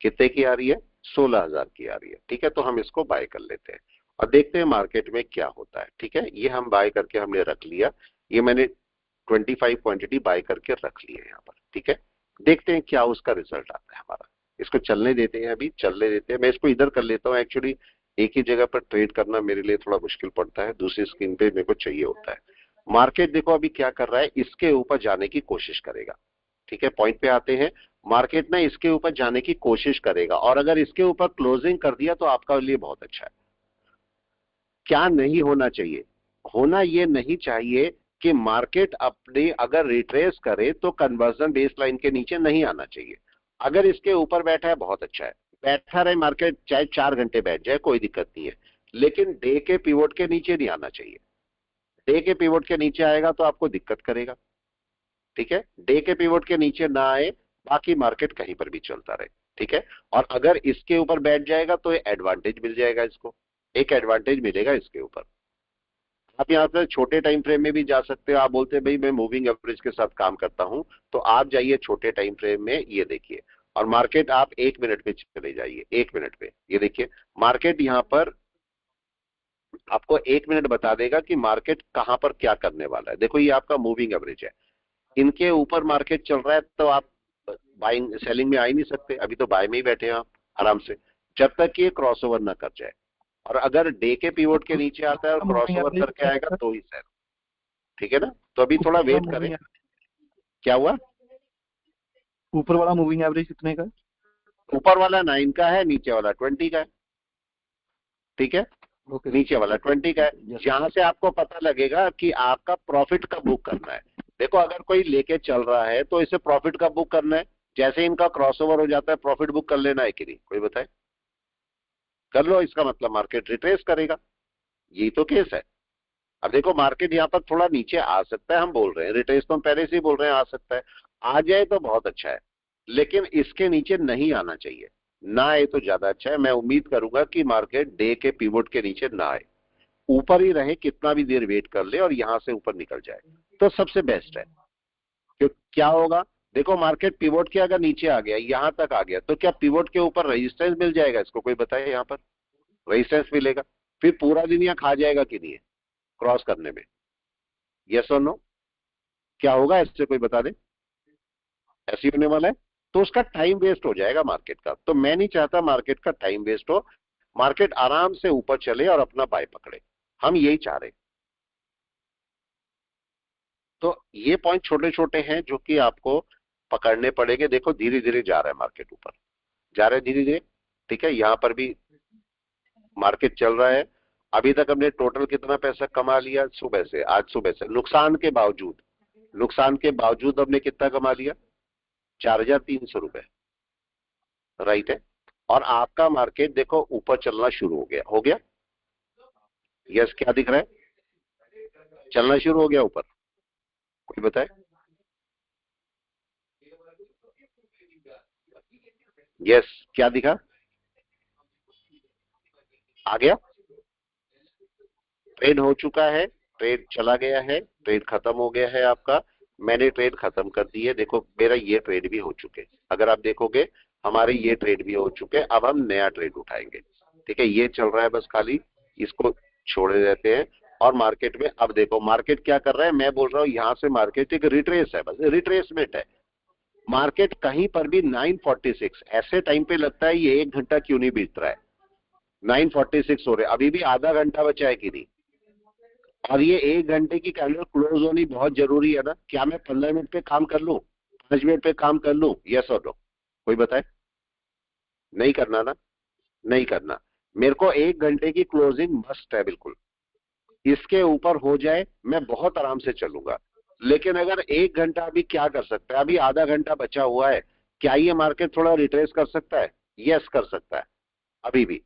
कितने की आ रही है, 16,000 की आ रही है। ठीक है, तो हम इसको बाय कर लेते हैं और देखते हैं मार्केट में क्या होता है। ठीक है, ये हम बाय करके हमने रख लिया, ये मैंने 25 क्वांटिटी बाय करके रख ली है यहाँ पर। ठीक है, देखते हैं क्या उसका रिजल्ट आता है हमारा। इसको चलने देते हैं, अभी चलने देते हैं। मैं इसको इधर कर लेता हूँ, एक्चुअली एक ही जगह पर ट्रेड करना मेरे लिए थोड़ा मुश्किल पड़ता है, दूसरी स्क्रीन पे मेरे को चाहिए होता है। मार्केट देखो अभी क्या कर रहा है, इसके ऊपर जाने की कोशिश करेगा। ठीक है, पॉइंट पे आते हैं। मार्केट ना इसके ऊपर जाने की कोशिश करेगा और अगर इसके ऊपर क्लोजिंग कर दिया तो आपका लिए बहुत अच्छा है। क्या नहीं होना चाहिए, होना ये नहीं चाहिए कि मार्केट अपने अगर रिट्रेस करे तो कन्वर्जन बेस लाइन के नीचे नहीं आना चाहिए। अगर इसके ऊपर बैठा है बहुत अच्छा है, बैठा रहे मार्केट, चाहे 4 घंटे बैठ जाए कोई दिक्कत नहीं है, लेकिन डे के पिवोट के नीचे नहीं आना चाहिए। डे के पिवोट के नीचे आएगा तो आपको दिक्कत करेगा। ठीक है, डे के पिवोट के नीचे ना आए, बाकी मार्केट कहीं पर भी चलता रहे। ठीक है, और अगर इसके ऊपर बैठ जाएगा तो एडवांटेज मिल जाएगा, इसको एक एडवांटेज मिलेगा इसके ऊपर। आप यहाँ पर छोटे टाइम फ्रेम में भी जा सकते हो। आप बोलते हैं भाई मैं मूविंग एवरेज के साथ काम करता हूं, तो आप जाइए छोटे टाइम फ्रेम में, ये देखिए, और मार्केट आप 1 मिनट पे चले जाइए। 1 मिनट पे ये देखिए, मार्केट यहाँ पर आपको 1 मिनट बता देगा कि मार्केट कहां पर क्या करने वाला है। देखो ये आपका मूविंग एवरेज है, इनके ऊपर मार्केट चल रहा है तो आप बाइंग सेलिंग में आ ही नहीं सकते, अभी तो बाय में ही बैठे हैं आप आराम से, जब तक कि ये क्रॉसओवर ना कर जाए। और अगर डे के पिवोट के नीचे आता है और क्रॉसओवर करके आएगा तो ही सेल। ठीक है ना, तो अभी थोड़ा वेट करें। क्या हुआ, ऊपर वाला मूविंग एवरेज कितने का है? ऊपर वाला 9 का है, नीचे वाला 20 का है। ठीक है, ओके, नीचे वाला 20 का है। जहां से आपको पता लगेगा कि आपका प्रॉफिट कब बुक करना है। देखो अगर कोई लेके चल रहा है तो इसे प्रॉफिट कब बुक करना है, जैसे इनका क्रॉसओवर हो जाता है प्रॉफिट बुक कर लेना है कि नहीं, कोई बताए, कर लो। इसका मतलब मार्केट रिट्रेस करेगा, यही तो केस है। अब देखो मार्केट यहाँ पर थोड़ा नीचे आ सकता है, हम बोल रहे हैं रिट्रेस तो हम पहले से ही बोल रहे हैं आ सकता है, आ जाए तो बहुत अच्छा है, लेकिन इसके नीचे नहीं आना चाहिए। ना आए तो ज्यादा अच्छा है। मैं उम्मीद करूंगा कि मार्केट डे के पिवोट के नीचे ना आए, ऊपर ही रहे, कितना भी देर वेट कर ले और यहां से ऊपर निकल जाए तो सबसे बेस्ट है। क्यों, क्या होगा, देखो मार्केट पिवोट के अगर नीचे आ गया, यहां तक आ गया, तो क्या पिवोट के ऊपर रेजिस्टेंस मिल जाएगा इसको, कोई बताए, यहाँ पर रेजिस्टेंस मिलेगा, फिर पूरा दिन यहाँ खा जाएगा कि नहीं क्रॉस करने में, यस और नो, क्या होगा इससे कोई बता दे, ऐसे होने वाला है तो उसका टाइम वेस्ट हो जाएगा मार्केट का। तो मैं नहीं चाहता मार्केट का टाइम वेस्ट हो, मार्केट आराम से ऊपर चले और अपना बाय पकड़े, हम यही चाह रहे। तो ये पॉइंट छोटे छोटे हैं जो कि आपको पकड़ने पड़ेंगे। देखो धीरे धीरे जा रहा है मार्केट, ऊपर जा रहा है धीरे धीरे। ठीक है, यहां पर भी मार्केट चल रहा है। अभी तक हमने टोटल कितना पैसा कमा लिया सुबह से, आज सुबह से नुकसान के बावजूद हमने कितना कमा लिया, 4,300 रुपए, राइट है। और आपका मार्केट देखो ऊपर चलना शुरू हो गया, यस, क्या दिख रहा है, चलना शुरू हो गया ऊपर, कोई बताए, यस, क्या दिखा, आ गया, ट्रेड हो चुका है, ट्रेड चला गया है, ट्रेड खत्म हो गया है आपका, मैंने ट्रेड खत्म कर दी है। देखो मेरा ये ट्रेड भी हो चुके, अगर आप देखोगे हमारे ये ट्रेड भी हो चुके, अब हम नया ट्रेड उठाएंगे। ठीक है, ये चल रहा है बस खाली, इसको छोड़े रहते हैं। और मार्केट में अब देखो मार्केट क्या कर रहा है, मैं बोल रहा हूँ यहाँ से मार्केट एक रिट्रेस है, बस रिट्रेसमेंट है, मार्केट कहीं पर भी 9:46 ऐसे टाइम पे लगता है ये 1 घंटा क्यों नहीं बीत रहा है, 9:46 हो रहे, अभी भी आधा घंटा बचा है कि नहीं, और ये 1 घंटे की कैंडल क्लोज होनी बहुत जरूरी है ना। क्या मैं 15 मिनट पे काम कर लूं, 5 मिनट पे काम कर लूं, यस और नो, कोई बताए? नहीं करना ना, नहीं करना। मेरे को 1 घंटे की क्लोजिंग मस्ट है बिल्कुल, इसके ऊपर हो जाए मैं बहुत आराम से चलूंगा। लेकिन अगर 1 घंटा अभी क्या कर सकता है, अभी आधा घंटा बचा हुआ है, क्या ये मार्केट थोड़ा रिट्रेस कर सकता है? यस कर सकता है अभी भी।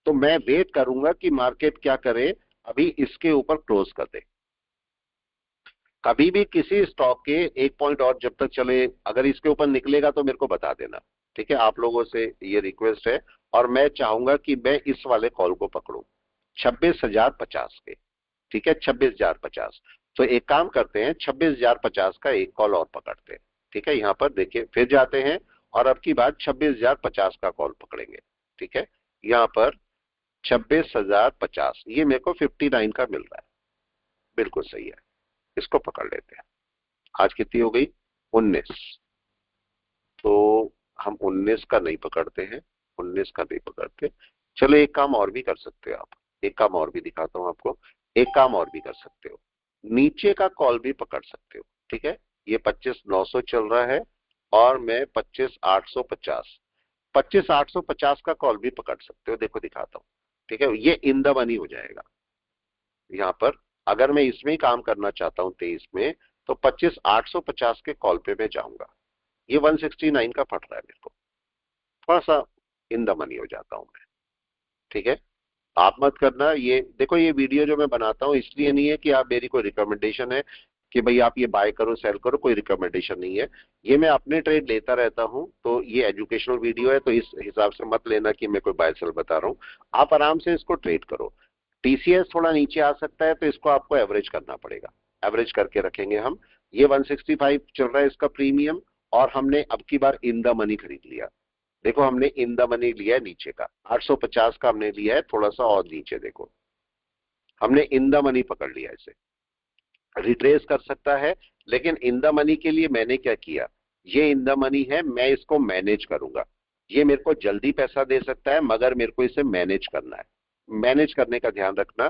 तो मैं वेट करूंगा कि मार्केट क्या करे, अभी इसके ऊपर क्लोज कर दे। कभी भी किसी स्टॉक के 1 पॉइंट और जब तक चले, अगर इसके ऊपर निकलेगा तो मेरे को बता देना, ठीक है? आप लोगों से ये रिक्वेस्ट है, और मैं चाहूंगा कि मैं इस वाले कॉल को पकड़ूं 26,050 के, ठीक है? 26,050। तो एक काम करते हैं, 26,050 का एक कॉल और पकड़ते हैं, ठीक है? यहां पर देखिए फिर जाते हैं और अब की बात 26,050 का कॉल पकड़ेंगे, ठीक है? यहां पर 26,050, ये मेरे को 59 का मिल रहा है, बिल्कुल सही है, इसको पकड़ लेते हैं। आज कितनी हो गई? 19। तो हम 19 का नहीं पकड़ते हैं, 19 का नहीं पकड़ते। चलो एक काम और भी कर सकते हो आप, एक काम और भी दिखाता हूं आपको, एक काम और भी कर सकते हो, नीचे का कॉल भी पकड़ सकते हो, ठीक है? ये 25,900 चल रहा है और मैं 25,850, 25,850 का कॉल भी पकड़ सकते हो। देखो दिखाता हूं, ठीक है? ये इन द मनी हो जाएगा यहाँ पर। अगर मैं इसमें ही काम करना चाहता हूँ 23 में, तो 25,850 के कॉल पे मैं जाऊंगा। ये 169 का फट रहा है, मेरे को थोड़ा सा इन द मनी हो जाता हूं मैं, ठीक है? आप मत करना। ये देखो, ये वीडियो जो मैं बनाता हूँ इसलिए नहीं है कि आप मेरी कोई रिकमेंडेशन है कि भाई आप ये बाय करो सेल करो, कोई रिकमेंडेशन नहीं है। ये मैं अपने ट्रेड लेता रहता हूँ, तो ये एजुकेशनल वीडियो है, तो इस हिसाब से मत लेना कि मैं कोई बाय सेल बता रहा हूँ। आप आराम से इसको ट्रेड करो। टीसीएस थोड़ा नीचे आ सकता है, तो इसको आपको एवरेज करना पड़ेगा, एवरेज करके रखेंगे हम। ये 165 चल रहा है इसका प्रीमियम, और हमने अब की बार इन द मनी खरीद लिया। देखो हमने इन द मनी लिया है नीचे का, 850 का हमने लिया है, थोड़ा सा और नीचे देखो, हमने इन द मनी पकड़ लिया। इसे रिट्रेस कर सकता है, लेकिन इन द मनी के लिए मैंने क्या किया, ये इन द मनी है, मैं इसको मैनेज करूंगा। ये मेरे को जल्दी पैसा दे सकता है, मगर मेरे को इसे मैनेज करना है। मैनेज करने का ध्यान रखना।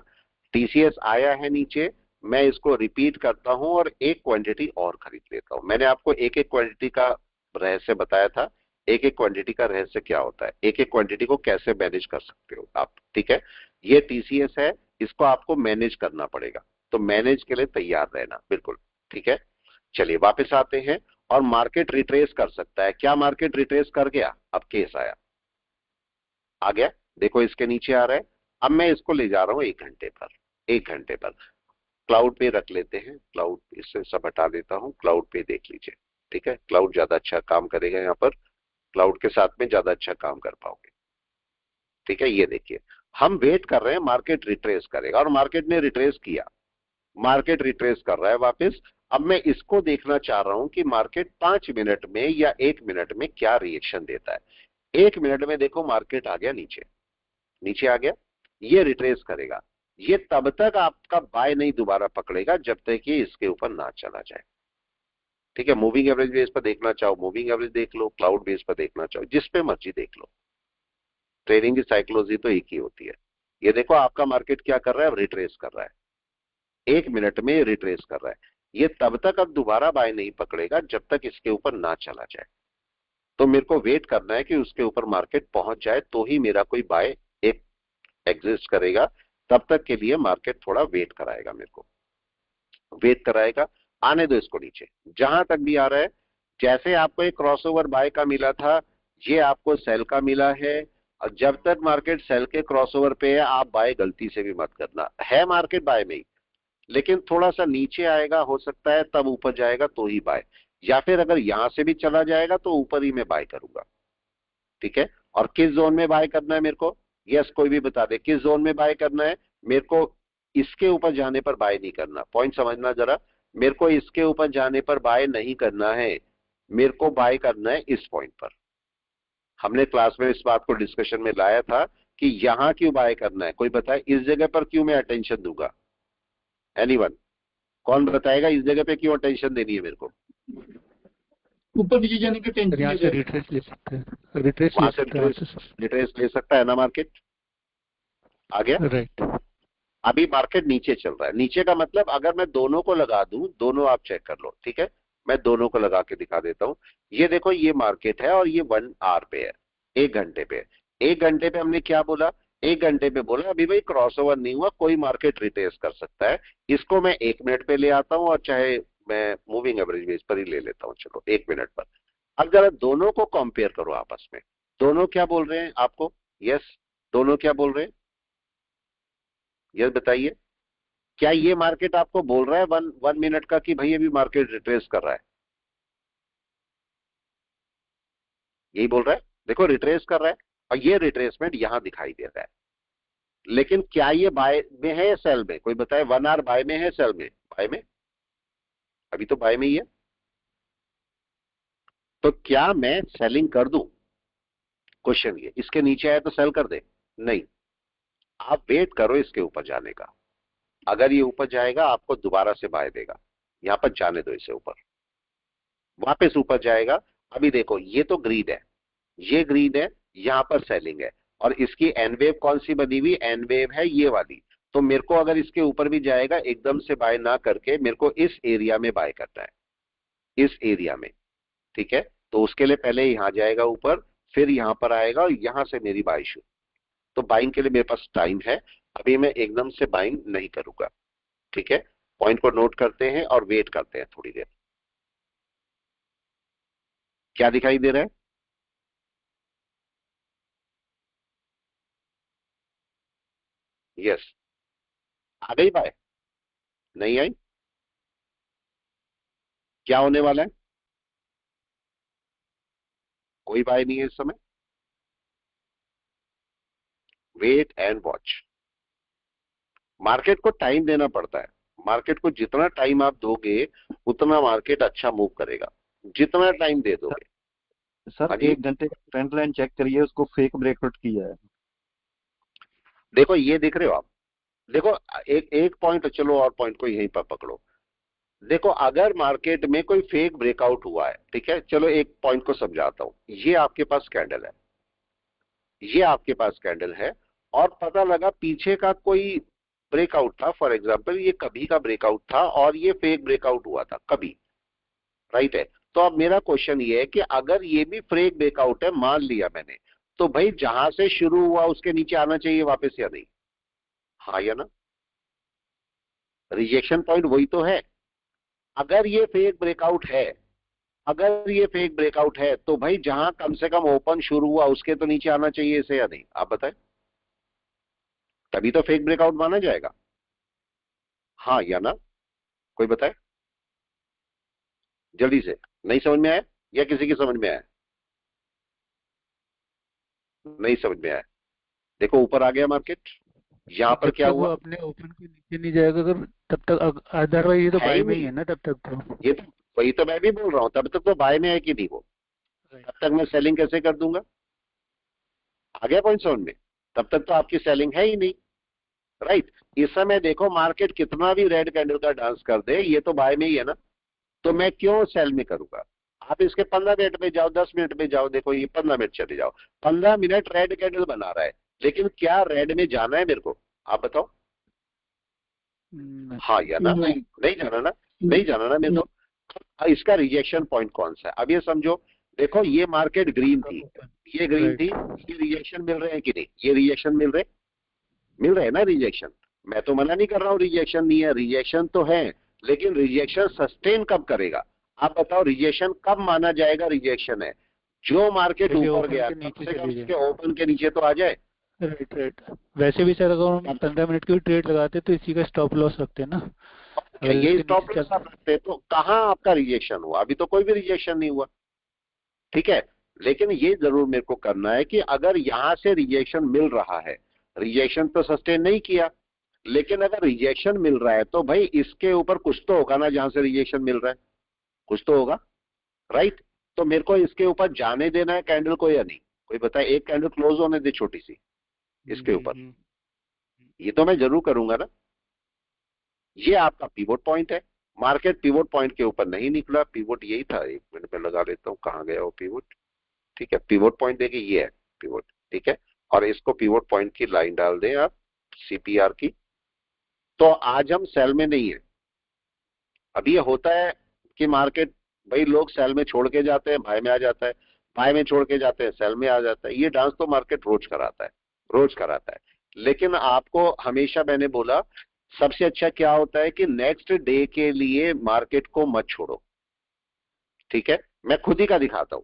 टीसीएस आया है नीचे, मैं इसको रिपीट करता हूं और एक क्वांटिटी और खरीद लेता हूं। मैंने आपको एक एक क्वांटिटी का रहस्य बताया था, एक एक क्वांटिटी का रहस्य क्या होता है, एक एक क्वांटिटी को कैसे मैनेज कर सकते हो आप, ठीक है? ये टीसीएस है, इसको आपको मैनेज करना पड़ेगा, तो मैनेज के लिए तैयार रहना, बिल्कुल ठीक है। चलिए वापस आते हैं, और मार्केट रिट्रेस कर सकता है। क्या मार्केट रिट्रेस कर गया? अब केस आया, आ गया, देखो इसके नीचे आ रहा है। अब मैं इसको ले जा रहा हूं 1 घंटे पर, 1 घंटे पर क्लाउड पे रख लेते हैं। क्लाउड इससे सब हटा देता हूं, क्लाउड पे देख लीजिए, ठीक है? क्लाउड ज्यादा अच्छा काम करेगा यहाँ पर, क्लाउड के साथ में ज्यादा अच्छा काम कर पाओगे, ठीक है? ये देखिए, हम वेट कर रहे हैं मार्केट रिट्रेस करेगा, और मार्केट ने रिट्रेस किया, मार्केट रिट्रेस कर रहा है वापस। अब मैं इसको देखना चाह रहा हूं कि मार्केट 5 मिनट में या 1 मिनट में क्या रिएक्शन देता है। 1 मिनट में देखो मार्केट आ गया नीचे, नीचे आ गया, ये रिट्रेस करेगा। ये तब तक आपका बाय नहीं दोबारा पकड़ेगा जब तक कि इसके ऊपर ना चला जाए, ठीक है? मूविंग एवरेज बेस पर देखना चाहो मूविंग एवरेज देख लो, क्लाउड बेस पर देखना चाहो जिस पे मर्जी देख लो, ट्रेडिंग की साइकोलॉजी तो एक ही होती है। ये देखो आपका मार्केट क्या कर रहा है, रिट्रेस कर रहा है, 1 मिनट में रिट्रेस कर रहा है। ये तब तक अब दोबारा बाय नहीं पकड़ेगा जब तक इसके ऊपर ना चला जाए। तो मेरे को वेट करना है कि उसके ऊपर मार्केट पहुंच जाए, तो ही मेरा कोई बाय एक एग्जिस्ट करेगा। तब तक के लिए मार्केट थोड़ा वेट कराएगा, मेरे को वेट कराएगा। आने दो इसको नीचे, जहां तक भी आ रहा है। जैसे आपको एक क्रॉसओवर बाय का मिला था, ये आपको सेल का मिला है, और जब तक मार्केट सेल के क्रॉसओवर पे है, आप बाय गलती से भी मत करना। है मार्केट बाय में ही, लेकिन थोड़ा सा नीचे आएगा, हो सकता है तब ऊपर जाएगा तो ही बाय, या फिर अगर यहां से भी चला जाएगा तो ऊपर ही मैं बाय करूंगा, ठीक है? और किस जोन में बाय करना है मेरे को? यस, कोई भी बता दे किस जोन में बाय करना है मेरे को। इसके ऊपर जाने पर बाय नहीं करना, पॉइंट समझना जरा। मेरे को इसके ऊपर जाने पर बाय नहीं करना है, मेरे को बाय करना है इस पॉइंट पर। हमने क्लास में इस बात को डिस्कशन में लाया था कि यहां क्यों बाय करना है, कोई बताए इस जगह पर क्यों मैं अटेंशन दूंगा? एनीवन, कौन बताएगा इस जगह पे क्यों अटेंशन देनी है मेरे को? ऊपर नीचे जाने की टेंशन यहाँ नहीं से रहेगी। रिट्रेस ले सकते हैं, रिट्रेस ले वहां से सकते हैं यहाँ से रिट्रेस ले सकता है ना मार्केट। आ गया। सर। राइट। अभी मार्केट नीचे चल रहा है। नीचे का मतलब अगर मैं दोनों को लगा दूं, दोनों आप चेक कर लो, ठीक है। मैं दोनों को लगा के दिखा देता हूं। ये देखो ये मार्केट है और ये 1 आवर पे है, 1 घंटे पे। 1 घंटे पे हमने क्या बोला? 1 घंटे पे बोला अभी भाई क्रॉसओवर नहीं हुआ, कोई मार्केट रिट्रेस कर सकता है। इसको मैं 1 मिनट पे ले आता हूं और चाहे मैं मूविंग एवरेज बेस पर ही ले लेता हूं, चलो 1 मिनट पर। अब जरा दोनों को कंपेयर करो आपस में। दोनों क्या बोल रहे हैं आपको? यस, दोनों क्या बोल रहे हैं? यस बताइए। क्या ये मार्केट आपको बोल रहा है 1 मिनट का कि भाई अभी मार्केट रिट्रेस कर रहा है? यही बोल रहा है। देखो रिट्रेस कर रहा है और ये रिट्रेसमेंट यहां दिखाई दे रहा है। लेकिन क्या ये बाय में है या सेल में? कोई बताए। 1 आवर बाय में है, सेल में? बाय में। अभी तो बाय में ही है। तो क्या मैं सेलिंग कर दूं? क्वेश्चन ये। इसके नीचे आए तो सेल कर दे? नहीं, आप वेट करो इसके ऊपर जाने का। अगर ये ऊपर जाएगा आपको दोबारा से बाय देगा। यहां पर जाने दो इसे ऊपर, वापस ऊपर जाएगा। अभी देखो ये तो ग्रीन है, ये ग्रीन है, यहां पर सेलिंग है। और इसकी एन वेव कौन सी बनी हुई? एन वेव है ये वाली। तो मेरे को अगर इसके ऊपर भी जाएगा एकदम से बाय ना करके मेरे को इस एरिया में बाय करना है, इस एरिया में, ठीक है। तो उसके लिए पहले यहां जाएगा ऊपर, फिर यहां पर आएगा और यहां से मेरी बाय शुरू। तो बाइंग के लिए मेरे पास टाइम है। अभी मैं एकदम से बाइंग नहीं करूंगा, ठीक है। पॉइंट को नोट करते हैं और वेट करते हैं थोड़ी देर। क्या दिखाई दे रहा है? यस। आ गई बाय? नहीं आई? क्या होने वाला है? कोई बाय नहीं है इस समय। Wait and watch. मार्केट को टाइम देना पड़ता है। मार्केट को जितना टाइम आप दोगे उतना मार्केट अच्छा मूव करेगा, जितना टाइम दे दोगे। सर हाँ जी। 1 घंटे का ट्रेंड लाइन चेक करिए, उसको फेक ब्रेकआउट किया है। देखो ये देख रहे हो आप? देखो एक एक पॉइंट, चलो और पॉइंट को यहीं पर पकड़ो। देखो अगर मार्केट में कोई फेक ब्रेकआउट हुआ है, ठीक है, चलो एक पॉइंट को समझाता हूं। ये आपके पास कैंडल है, ये आपके पास कैंडल है, और पता लगा पीछे का कोई ब्रेकआउट था। फॉर एग्जांपल ये कभी का ब्रेकआउट था और ये फेक ब्रेकआउट हुआ था कभी, राइट है। तो अब मेरा क्वेश्चन ये है कि अगर ये भी फेक ब्रेकआउट है, मान लिया मैंने, तो भाई जहां से शुरू हुआ उसके नीचे आना चाहिए वापस या नहीं? हाँ या ना? रिजेक्शन पॉइंट वही तो है। अगर ये फेक ब्रेकआउट है, अगर ये फेक ब्रेकआउट है तो भाई जहां कम से कम ओपन शुरू हुआ उसके तो नीचे आना चाहिए इसे, या नहीं? आप बताएं। तभी तो फेक ब्रेकआउट माना जाएगा। हाँ या ना? कोई बताए जल्दी से। नहीं समझ में आया या किसी की समझ में आया? नहीं समझ में आया। देखो ऊपर आ गया मार्केट, यहां पर जब क्या तक वो हुआ? अपने ओपन के नीचे नहीं जाएगा, अगर तब तक, अदरवाइज ये तो है ही बाय में ही नहीं। है ना तब तक तो। ये तो वही तो मैं भी बोल रहा हूं, तब तक तो बाय में है कि नहीं वो? तब तक मैं सेलिंग कैसे कर दूंगा? आ गया पॉइंट समझ में? तब तक तो आपकी सेलिंग है ही नहीं, राइट। इस समय देखो मार्केट कितना भी रेड कैंडल का डांस कर दे, ये तो बाय में ही है ना। तो मैं क्यों सेल में करूंगा? आप इसके 15 मिनट में जाओ, 10 मिनट में जाओ, देखो ये 15 मिनट चले जाओ, 15 मिनट रेड कैंडल बना रहा है। लेकिन क्या रेड में जाना है मेरे को? आप बताओ। हाँ या ना? नहीं नहीं जाना ना? नहीं जाना ना मेरे को। अब इसका रिजेक्शन पॉइंट कौन सा है? अब ये समझो। देखो ये मार्केट ग्रीन थी, ये ग्रीन थी, राइट। ये रिजेक्शन मिल रहे हैं कि नहीं? ये रिजेक्शन मिल रहे हैं ना रिजेक्शन। मैं तो मना नहीं कर रहा हूँ रिजेक्शन नहीं है, रिजेक्शन तो है। लेकिन रिजेक्शन सस्टेन कब करेगा? आप बताओ, रिजेक्शन कब माना जाएगा रिजेक्शन है? जो मार्केट जब ये ऊपर ओपन गया के कम नीचे से कम चली जाए। इसके ओपन के नीचे तो आ जाए। Right right. वैसे भी सर अगर हम 15 मिनट की भी ट्रेड लगाते तो इसी का स्टॉप लॉस रखते हैं ना, क्या अगर ये इसके स्टॉप नीचे लॉस आप चलता। रखते हैं तो कहाँ आपका रिजेक्शन हुआ? अभी तो कोई भी रिजेक्शन नहीं हुआ, ठीक है। लेकिन ये जरूर मेरे को करना है कि अगर यहां से रिजेक्शन मिल रहा है, रिजेक्शन तो सस्टेन नहीं किया, लेकिन अगर रिजेक्शन मिल रहा है तो भाई इसके ऊपर कुछ तो होगा ना, जहां से रिजेक्शन मिल रहा है कुछ तो होगा, राइट। तो मेरे को इसके ऊपर जाने देना है कैंडल को या नहीं? कोई बताए। एक कैंडल क्लोज होने दे छोटी सी इसके ऊपर, ये तो मैं जरूर करूंगा ना। ये आपका पिवोट पॉइंट है। मार्केट पिवोट पॉइंट के ऊपर नहीं निकला, पिवोट यही था, 1 मिनट में लगा लेता हूँ कहाँ गया वो पिवोट। ठीक है, पिवोट पॉइंट देखिए ये है पिवोट, ठीक है, और इसको पिवोट पॉइंट की लाइन डाल दें आप CPR की। तो आज हम सेल में नहीं है। अभी ये होता है कि मार्केट, भाई लोग सेल में छोड़ के जाते हैं, बाय में आ जाता है, बाय में छोड़ के जाते हैं, सेल में आ जाता है। ये डांस तो मार्केट रोज कराता है, रोज कराता है। लेकिन आपको हमेशा मैंने बोला सबसे अच्छा क्या होता है कि नेक्स्ट डे के लिए मार्केट को मत छोड़ो। ठीक है, मैं खुद ही का दिखाता हूं,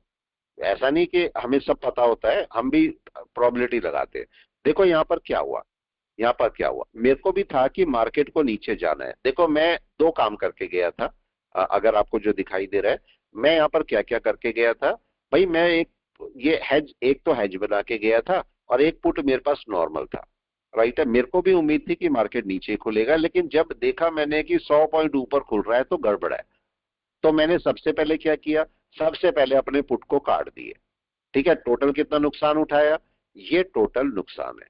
ऐसा नहीं कि हमें सब पता होता है, हम भी प्रोबेबिलिटी लगाते हैं। देखो यहाँ पर क्या हुआ, यहाँ पर क्या हुआ, मेरे को भी था कि मार्केट को नीचे जाना है। देखो मैं 2 काम करके गया था, अगर आपको जो दिखाई दे रहा है, मैं यहाँ पर क्या क्या करके गया था भाई। मैं ये हेज, एक तो हेज बना के गया था और एक पुट मेरे पास नॉर्मल था, राइट है। मेरे को भी उम्मीद थी कि मार्केट नीचे खुलेगा, लेकिन जब देखा मैंने कि 100 पॉइंट ऊपर खुल रहा है तो गड़बड़ है। तो मैंने सबसे पहले क्या किया, सबसे पहले अपने पुट को काट दिए। ठीक है, टोटल कितना नुकसान उठाया, ये टोटल नुकसान है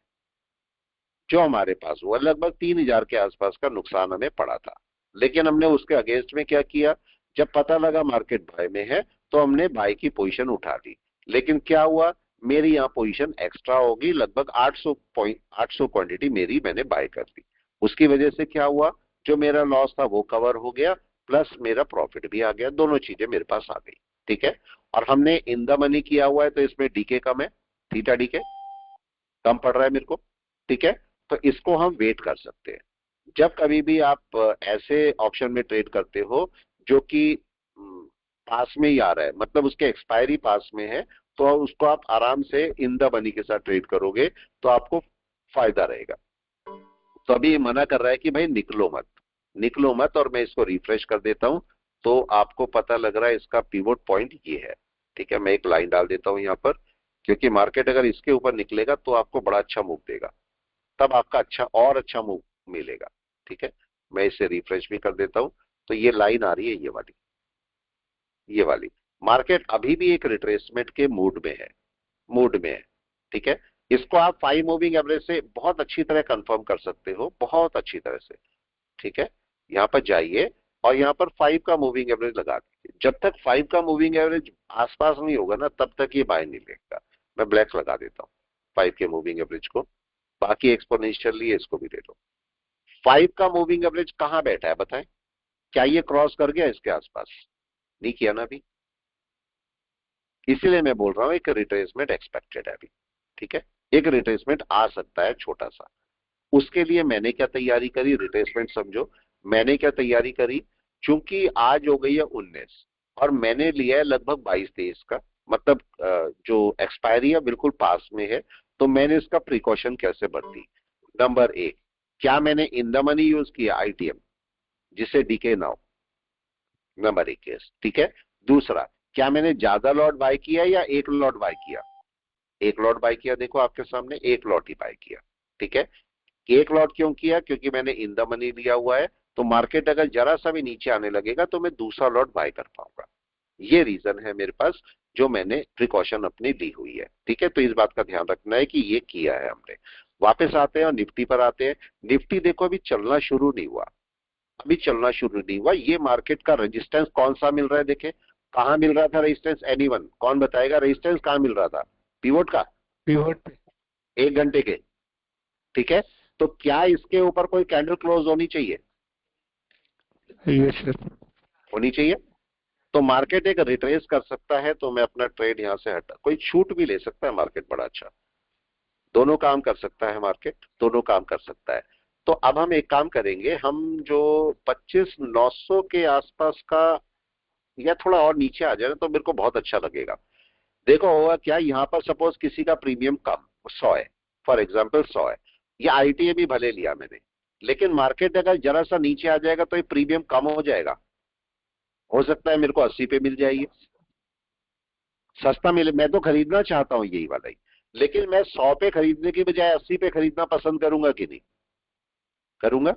जो हमारे पास हुआ, लगभग 3000 के आसपास का नुकसान हमें पड़ा था। लेकिन हमने उसके अगेंस्ट में क्या किया, जब पता लगा मार्केट बाय में है तो हमने बाय की पोजीशन उठा ली। लेकिन क्या हुआ, मेरी यहाँ पोजीशन एक्स्ट्रा होगी, लगभग 800 क्वांटिटी मेरी मैंने बाय कर दी। उसकी वजह से क्या हुआ, जो मेरा लॉस था वो कवर हो गया, प्लस मेरा प्रॉफिट भी आ गया, दोनों चीजें मेरे पास आ गई। ठीक है, और हमने इन द मनी किया हुआ है तो इसमें डीके कम है, थीटा डीके कम पड़ रहा है मेरे को। ठीक है, तो इसको हम वेट कर सकते हैं। जब कभी भी आप ऐसे ऑप्शन में ट्रेड करते हो जो कि पास में ही आ रहा है, मतलब उसके एक्सपायरी पास में है, तो उसको आप आराम से इन द मनी के साथ ट्रेड करोगे तो आपको फायदा रहेगा। तो अभी ये मना कर रहा है कि भाई निकलो मत, निकलो मत, और मैं इसको रिफ्रेश कर देता हूं तो आपको पता लग रहा है इसका पिवोट पॉइंट ये है। ठीक है, मैं एक लाइन डाल देता हूं यहाँ पर, क्योंकि मार्केट अगर इसके ऊपर निकलेगा तो आपको बड़ा अच्छा मूव देगा, तब आपका अच्छा और अच्छा मूव मिलेगा। ठीक है, मैं इसे रिफ्रेश भी कर देता हूं। तो ये लाइन आ रही है, ये वाली, ये वाली। मार्केट अभी भी एक रिट्रेसमेंट के मूड में है, मूड में है। ठीक है, इसको आप 5 मूविंग एवरेज से बहुत अच्छी तरह कंफर्म कर सकते हो, बहुत अच्छी तरह से। ठीक है, यहाँ पर जाइए और यहाँ पर 5 का मूविंग एवरेज लगा दीजिए। जब तक 5 का मूविंग एवरेज आसपास नहीं होगा ना, तब तक ये बाय नहीं लेगा। मैं ब्लैक लगा देता हूँ 5 के मूविंग एवरेज को, बाकी एक्सपोनेंशियली इसको भी ले लो। 5 का मूविंग एवरेज कहां बैठा है बताएं, क्या ये क्रॉस कर गया इसके आसपास? नहीं किया ना अभी, इसीलिए मैं बोल रहा हूं एक रिट्रेसमेंट एक्सपेक्टेड है अभी। ठीक है, एक रिट्रेसमेंट आ सकता है छोटा सा। उसके लिए मैंने क्या तैयारी करी, रिट्रेसमेंट समझो मैंने क्या तैयारी करी। चूंकि आज हो गई है 19 और मैंने लिया है लगभग 22-23 का, मतलब जो एक्सपायरी है बिल्कुल पास में है, तो मैंने इसका प्रिकॉशन कैसे बरती। नंबर 1, क्या मैंने इन द मनी यूज किया ITM जिससे डीके ना हो, नंबर 1 केस। ठीक है, दूसरा, क्या मैंने ज्यादा लॉट बाय किया या एक लॉट बाय किया? एक लॉट बाय किया, देखो आपके सामने एक लॉट ही बाय किया। ठीक है, एक लॉट क्यों किया, क्योंकि मैंने इन द मनी लिया हुआ है, तो मार्केट अगर जरा सा भी नीचे आने लगेगा तो मैं दूसरा लॉट बाय कर पाऊंगा। ये रीजन है मेरे पास जो मैंने प्रिकॉशन अपनी ली हुई है। ठीक है, तो इस बात का ध्यान रखना है कि ये किया है हमने। वापस आते हैं और निफ्टी पर आते हैं। निफ्टी देखो अभी चलना शुरू नहीं हुआ, अभी चलना शुरू नहीं हुआ। ये मार्केट का रेजिस्टेंस कौन सा मिल रहा है, देखे कहां मिल रहा था रेजिस्टेंस, एनीवन कौन बताएगा रेजिस्टेंस कहां मिल रहा था? पिवोट का, पिवोट पे। 1 घंटे के। ठीक है, तो क्या इसके ऊपर कोई कैंडल क्लोज होनी चाहिए? Yes sir. होनी चाहिए। तो मार्केट एक रिट्रेस कर सकता है, तो मैं अपना ट्रेड यहां से हटा, कोई छूट भी ले सकता है मार्केट, बड़ा अच्छा, दोनों काम कर सकता है मार्केट, दोनों काम कर सकता है। तो अब हम एक काम करेंगे, हम जो 25,900 के आसपास का या थोड़ा और नीचे आ जाए ना तो मेरे को बहुत अच्छा लगेगा। देखो होगा क्या, यहाँ पर सपोज किसी का प्रीमियम कम 100 है, फॉर एग्जाम्पल 100 है, या ITA भी भले लिया मैंने, लेकिन मार्केट अगर जरा सा नीचे आ जाएगा तो ये प्रीमियम कम हो जाएगा, हो सकता है मेरे को 80 पे मिल जाएगी, सस्ता मिले। मैं तो खरीदना चाहता हूं यही वाला ही, लेकिन मैं 100 पे खरीदने की बजाय 80 पे खरीदना पसंद करूंगा कि नहीं करूंगा?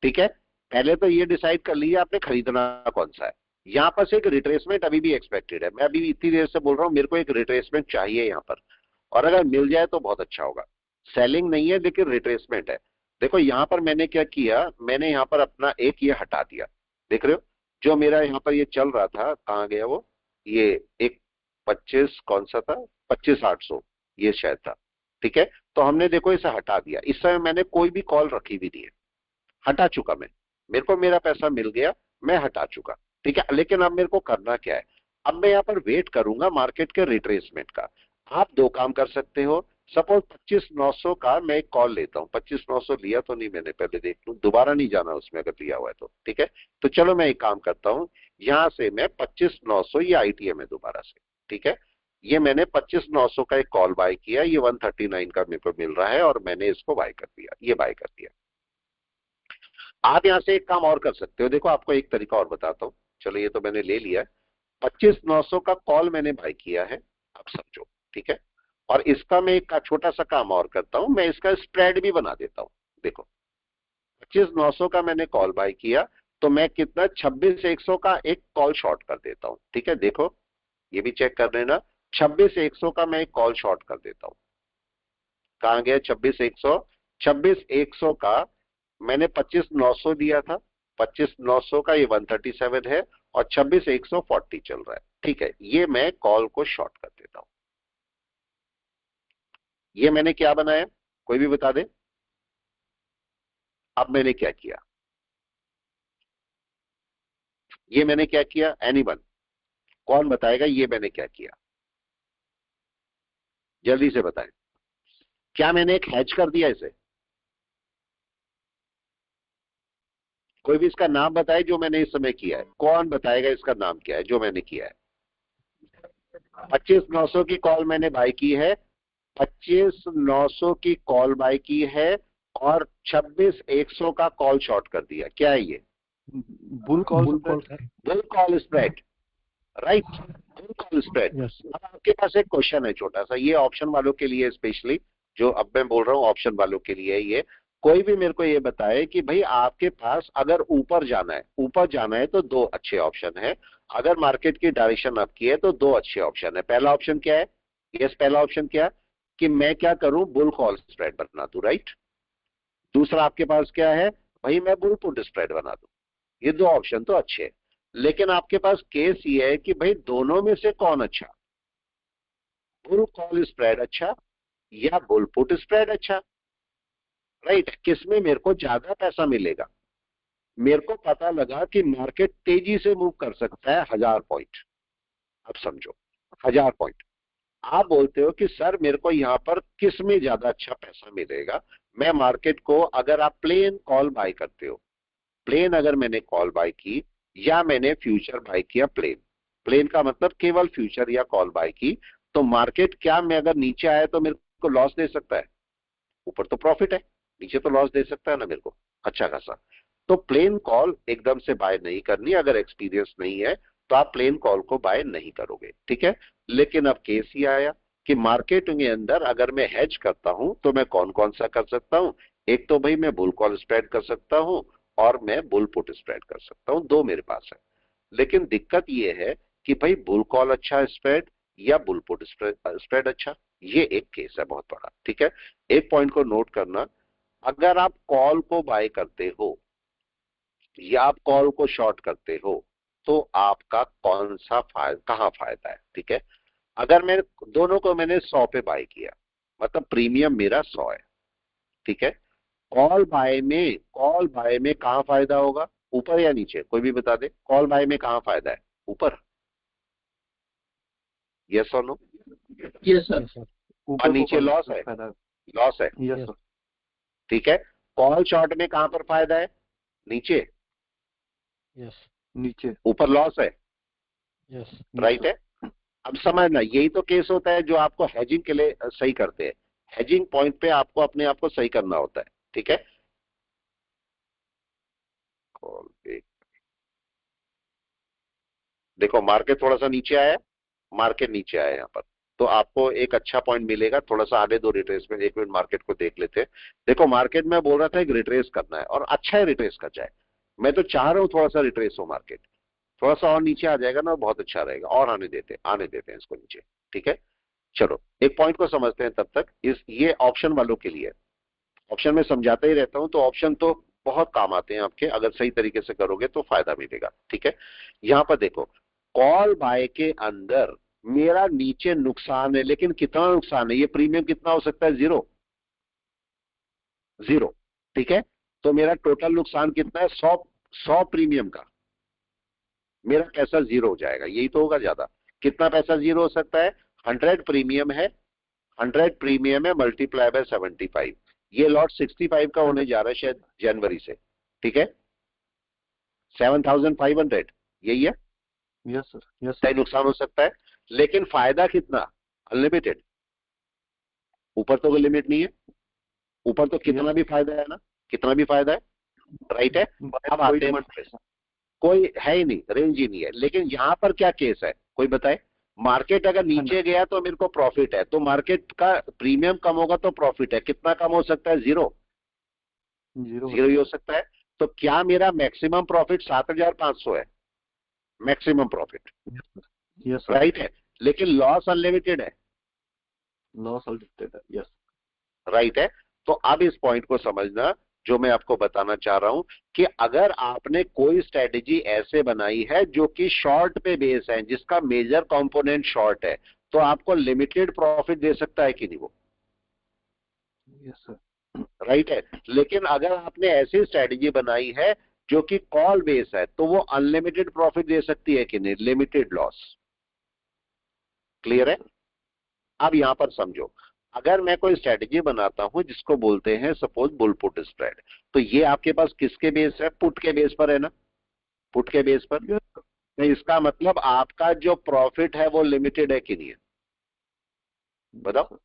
ठीक है, पहले तो ये डिसाइड कर लीजिए आपने खरीदना कौन सा है। यहाँ पर से एक रिट्रेसमेंट अभी भी एक्सपेक्टेड है, मैं अभी इतनी देर से बोल रहा हूँ मेरे को एक रिट्रेसमेंट चाहिए यहाँ पर, और अगर मिल जाए तो बहुत अच्छा होगा। सेलिंग नहीं है लेकिन रिट्रेसमेंट है। देखो यहाँ पर मैंने क्या किया, मैंने यहाँ पर अपना एक ये हटा दिया, देख रहे हो, जो मेरा यहाँ पर ये चल रहा था, कहाँ गया वो, ये एक 25 कौन सा था, 25,800 ये शायद था, ठीक है। तो हमने देखो इसे हटा दिया, इस समय मैंने कोई भी कॉल रखी भी नहीं है, हटा चुका मैं, मेरे को मेरा पैसा मिल गया, मैं हटा चुका, ठीक है। लेकिन अब मेरे को करना क्या है, अब मैं यहाँ पर वेट करूंगा मार्केट के रिट्रेसमेंट का। आप दो काम कर सकते हो, सपोज 25,900 का मैं एक कॉल लेता हूँ, 25,900 लिया तो नहीं मैंने, पहले देख लूं, दोबारा नहीं जाना उसमें अगर लिया हुआ है तो, ठीक है। तो चलो मैं एक काम करता हूँ, यहां से मैं 25,900, ये आईटीएम है दोबारा से, ठीक है। ये मैंने 25,900 का एक कॉल बाय किया, ये 139 का मेरे को मिल रहा है और मैंने इसको बाय कर दिया, ये बाय कर दिया। आप यहां से एक काम और कर सकते हो, देखो आपको एक तरीका और बताता हूं, चलो ये तो मैंने ले लिया, 25,900 का कॉल मैंने बाय किया है, आप समझो, ठीक है। और इसका मैं एक छोटा सा काम और करता हूं, मैं इसका स्प्रेड भी बना देता हूं। देखो 25,900 का मैंने कॉल बाय किया, तो मैं कितना 26,100 का एक कॉल शॉर्ट कर देता हूं, ठीक है। देखो ये भी चेक कर लेना, 26,100 का मैं एक कॉल शॉर्ट कर देता हूं, कहां गया 26,100, 26,100 का मैंने 25,900 दिया था, 25,900 का ये 137 है और 26,140 चल रहा है, ठीक है। ये मैं कॉल को शॉर्ट कर देता हूं। ये मैंने क्या बनाया, कोई भी बता दे, अब मैंने क्या किया, ये मैंने क्या किया, एनीवन, कौन बताएगा ये मैंने क्या किया, जल्दी से बताएं। क्या मैंने एक हैज कर दिया इसे, कोई भी इसका नाम बताए जो मैंने इस समय किया है, कौन बताएगा इसका नाम क्या है जो मैंने किया है। 25,900 की कॉल मैंने बाय की है, 25,900 की कॉल बाय की है और 26,100 का कॉल शॉर्ट कर दिया, क्या है ये, bull call bull call spread, right, bull call spread. अब आपके पास एक क्वेश्चन है छोटा सा, ये ऑप्शन वालों के लिए स्पेशली, जो अब मैं बोल रहा हूँ ऑप्शन वालों के लिए है ये। कोई भी मेरे को ये बताए कि भाई आपके पास अगर ऊपर जाना है, ऊपर जाना है तो दो अच्छे ऑप्शन है, अगर मार्केट की डायरेक्शन अप की है तो दो अच्छे ऑप्शन है। पहला ऑप्शन क्या है, यस, पहला ऑप्शन क्या है कि मैं क्या करूं, बुल कॉल स्प्रेड बना दूं, राइट। दूसरा आपके पास क्या है, भाई मैं बुल पुट स्प्रेड बना दूं। ये दो ऑप्शन तो अच्छे हैं, लेकिन आपके पास केस ये है कि भाई दोनों में से कौन अच्छा, बुल कॉल स्प्रेड अच्छा या बुल पुट स्प्रेड अच्छा, राइट। किसमें मेरे को ज्यादा पैसा मिलेगा, मेरे को पता लगा कि मार्केट तेजी से मूव कर सकता है 1000 पॉइंट, अब समझो 1000 पॉइंट। आप बोलते हो कि सर मेरे को यहां पर किस में ज्यादा अच्छा पैसा मिलेगा, मैं मार्केट को, अगर आप प्लेन कॉल बाय करते हो, प्लेन अगर मैंने कॉल बाय की या मैंने फ्यूचर बाय किया, प्लेन, प्लेन का मतलब केवल फ्यूचर या कॉल बाय की, तो मार्केट क्या मैं अगर नीचे आया तो मेरे को लॉस दे सकता है, ऊपर तो प्रॉफिट है, नीचे तो लॉस दे सकता है ना मेरे को अच्छा खासा। तो प्लेन कॉल एकदम से बाय नहीं करनी, अगर एक्सपीरियंस नहीं है तो आप प्लेन कॉल को बाय नहीं करोगे, ठीक है। लेकिन अब केस ही आया कि मार्केट के अंदर अगर मैं हेज करता हूं तो मैं कौन कौन सा कर सकता हूं, एक तो भाई मैं बुल कॉल स्प्रेड कर सकता हूं और मैं बुल पुट स्प्रेड कर सकता हूं, दो मेरे पास है। लेकिन दिक्कत ये है कि भाई बुल कॉल अच्छा स्प्रेड या बुल पुट स्प्रेड अच्छा, ये एक केस है बहुत बड़ा, ठीक है। एक पॉइंट को नोट करना, अगर आप कॉल को बाय करते हो या आप कॉल को शॉर्ट करते हो तो आपका कौन सा फायदा, कहां फायदा है, ठीक है। अगर मैं दोनों को मैंने 100 पे बाय किया, मतलब प्रीमियम मेरा 100 है, ठीक है। कॉल बाय में कहां फायदा होगा, ऊपर या नीचे, कोई भी बता दे, कॉल बाय में कहां फायदा है, ऊपर, यस और नो, Yes, sir. और नीचे लॉस है, लॉस है, यस सर, ठीक है। कॉल शॉर्ट में कहां पर फायदा है, नीचे, यस नीचे, ऊपर लॉस है, यस राइट है। अब समझना, यही तो केस होता है जो आपको हेजिंग के लिए सही करते हैं, हेजिंग पॉइंट पे आपको अपने आप को सही करना होता है, ठीक है। कॉल पे देखो मार्केट थोड़ा सा नीचे आया, मार्केट नीचे आया यहाँ पर, तो आपको एक अच्छा पॉइंट मिलेगा, थोड़ा सा आगे दो रिट्रेस में, एक मिनट मार्केट को देख लेते हैं। देखो मार्केट में बोल रहा था एक रिट्रेस करना है और अच्छा है रिट्रेस कर जाए, मैं तो चाह रहा हूं थोड़ा सा रिट्रेस हो मार्केट, थोड़ा सा और नीचे आ जाएगा ना बहुत अच्छा रहेगा, और आने देते हैं इसको नीचे, ठीक है। चलो एक पॉइंट को समझते हैं तब तक, ये ऑप्शन वालों के लिए, ऑप्शन में समझाता ही रहता हूं, तो ऑप्शन तो बहुत काम आते हैं आपके, अगर सही तरीके से करोगे तो फायदा मिलेगा। ठीक है, यहां पर देखो कॉल बाय के अंदर मेरा नीचे नुकसान है, लेकिन कितना नुकसान है, ये प्रीमियम कितना हो सकता है, 0 0। ठीक है, तो मेरा टोटल नुकसान कितना है, 100 प्रीमियम का मेरा पैसा 0 हो जाएगा, यही तो होगा ज्यादा। कितना पैसा 0 हो सकता है, 100 प्रीमियम है, 100 प्रीमियम है मल्टीप्लाई बाय 75, ये लॉट 65 का होने जा रहा है शायद जनवरी से। ठीक है, 7500 यही है, यस सर, यस सही नुकसान हो सकता है। लेकिन फायदा कितना, अनलिमिटेड, ऊपर तो कोई लिमिट नहीं है, ऊपर तो कितना भी फायदा है ना, कितना भी फायदा है, राइट है। अब आते हैं, कोई है ही नहीं, रेंज ही नहीं है। लेकिन यहां पर क्या केस है, कोई बताए, मार्केट अगर नीचे गया तो मेरे को प्रॉफिट है, तो मार्केट का प्रीमियम कम होगा तो प्रॉफिट है, कितना कम हो सकता है, 0 ही हो सकता है। तो क्या मेरा मैक्सिमम प्रॉफिट 7500 है, मैक्सिमम प्रॉफिट, यस राइट है, लेकिन लॉस अनलिमिटेड है, लॉस अनलिमिटेड है, यस राइट है। तो अब इस पॉइंट को समझना जो मैं आपको बताना चाह रहा हूं कि अगर आपने कोई स्ट्रेटेजी ऐसे बनाई है जो कि शॉर्ट पे बेस है, जिसका मेजर कंपोनेंट शॉर्ट है, तो आपको लिमिटेड प्रॉफिट दे सकता है कि नहीं वो, यस सर, राइट है। लेकिन अगर आपने ऐसी स्ट्रेटेजी बनाई है जो कि कॉल बेस है, तो वो अनलिमिटेड प्रॉफिट दे सकती है कि नहीं, लिमिटेड लॉस। क्लियर है। अब यहां पर समझो, अगर मैं कोई स्ट्रेटेजी बनाता हूं जिसको बोलते हैं सपोज बुल पुट स्प्रेड, तो ये आपके पास किसके बेस है, पुट के बेस पर है ना, पुट के बेस पर। तो इसका मतलब आपका जो प्रॉफिट है वो लिमिटेड है कि नहीं है, बताओ।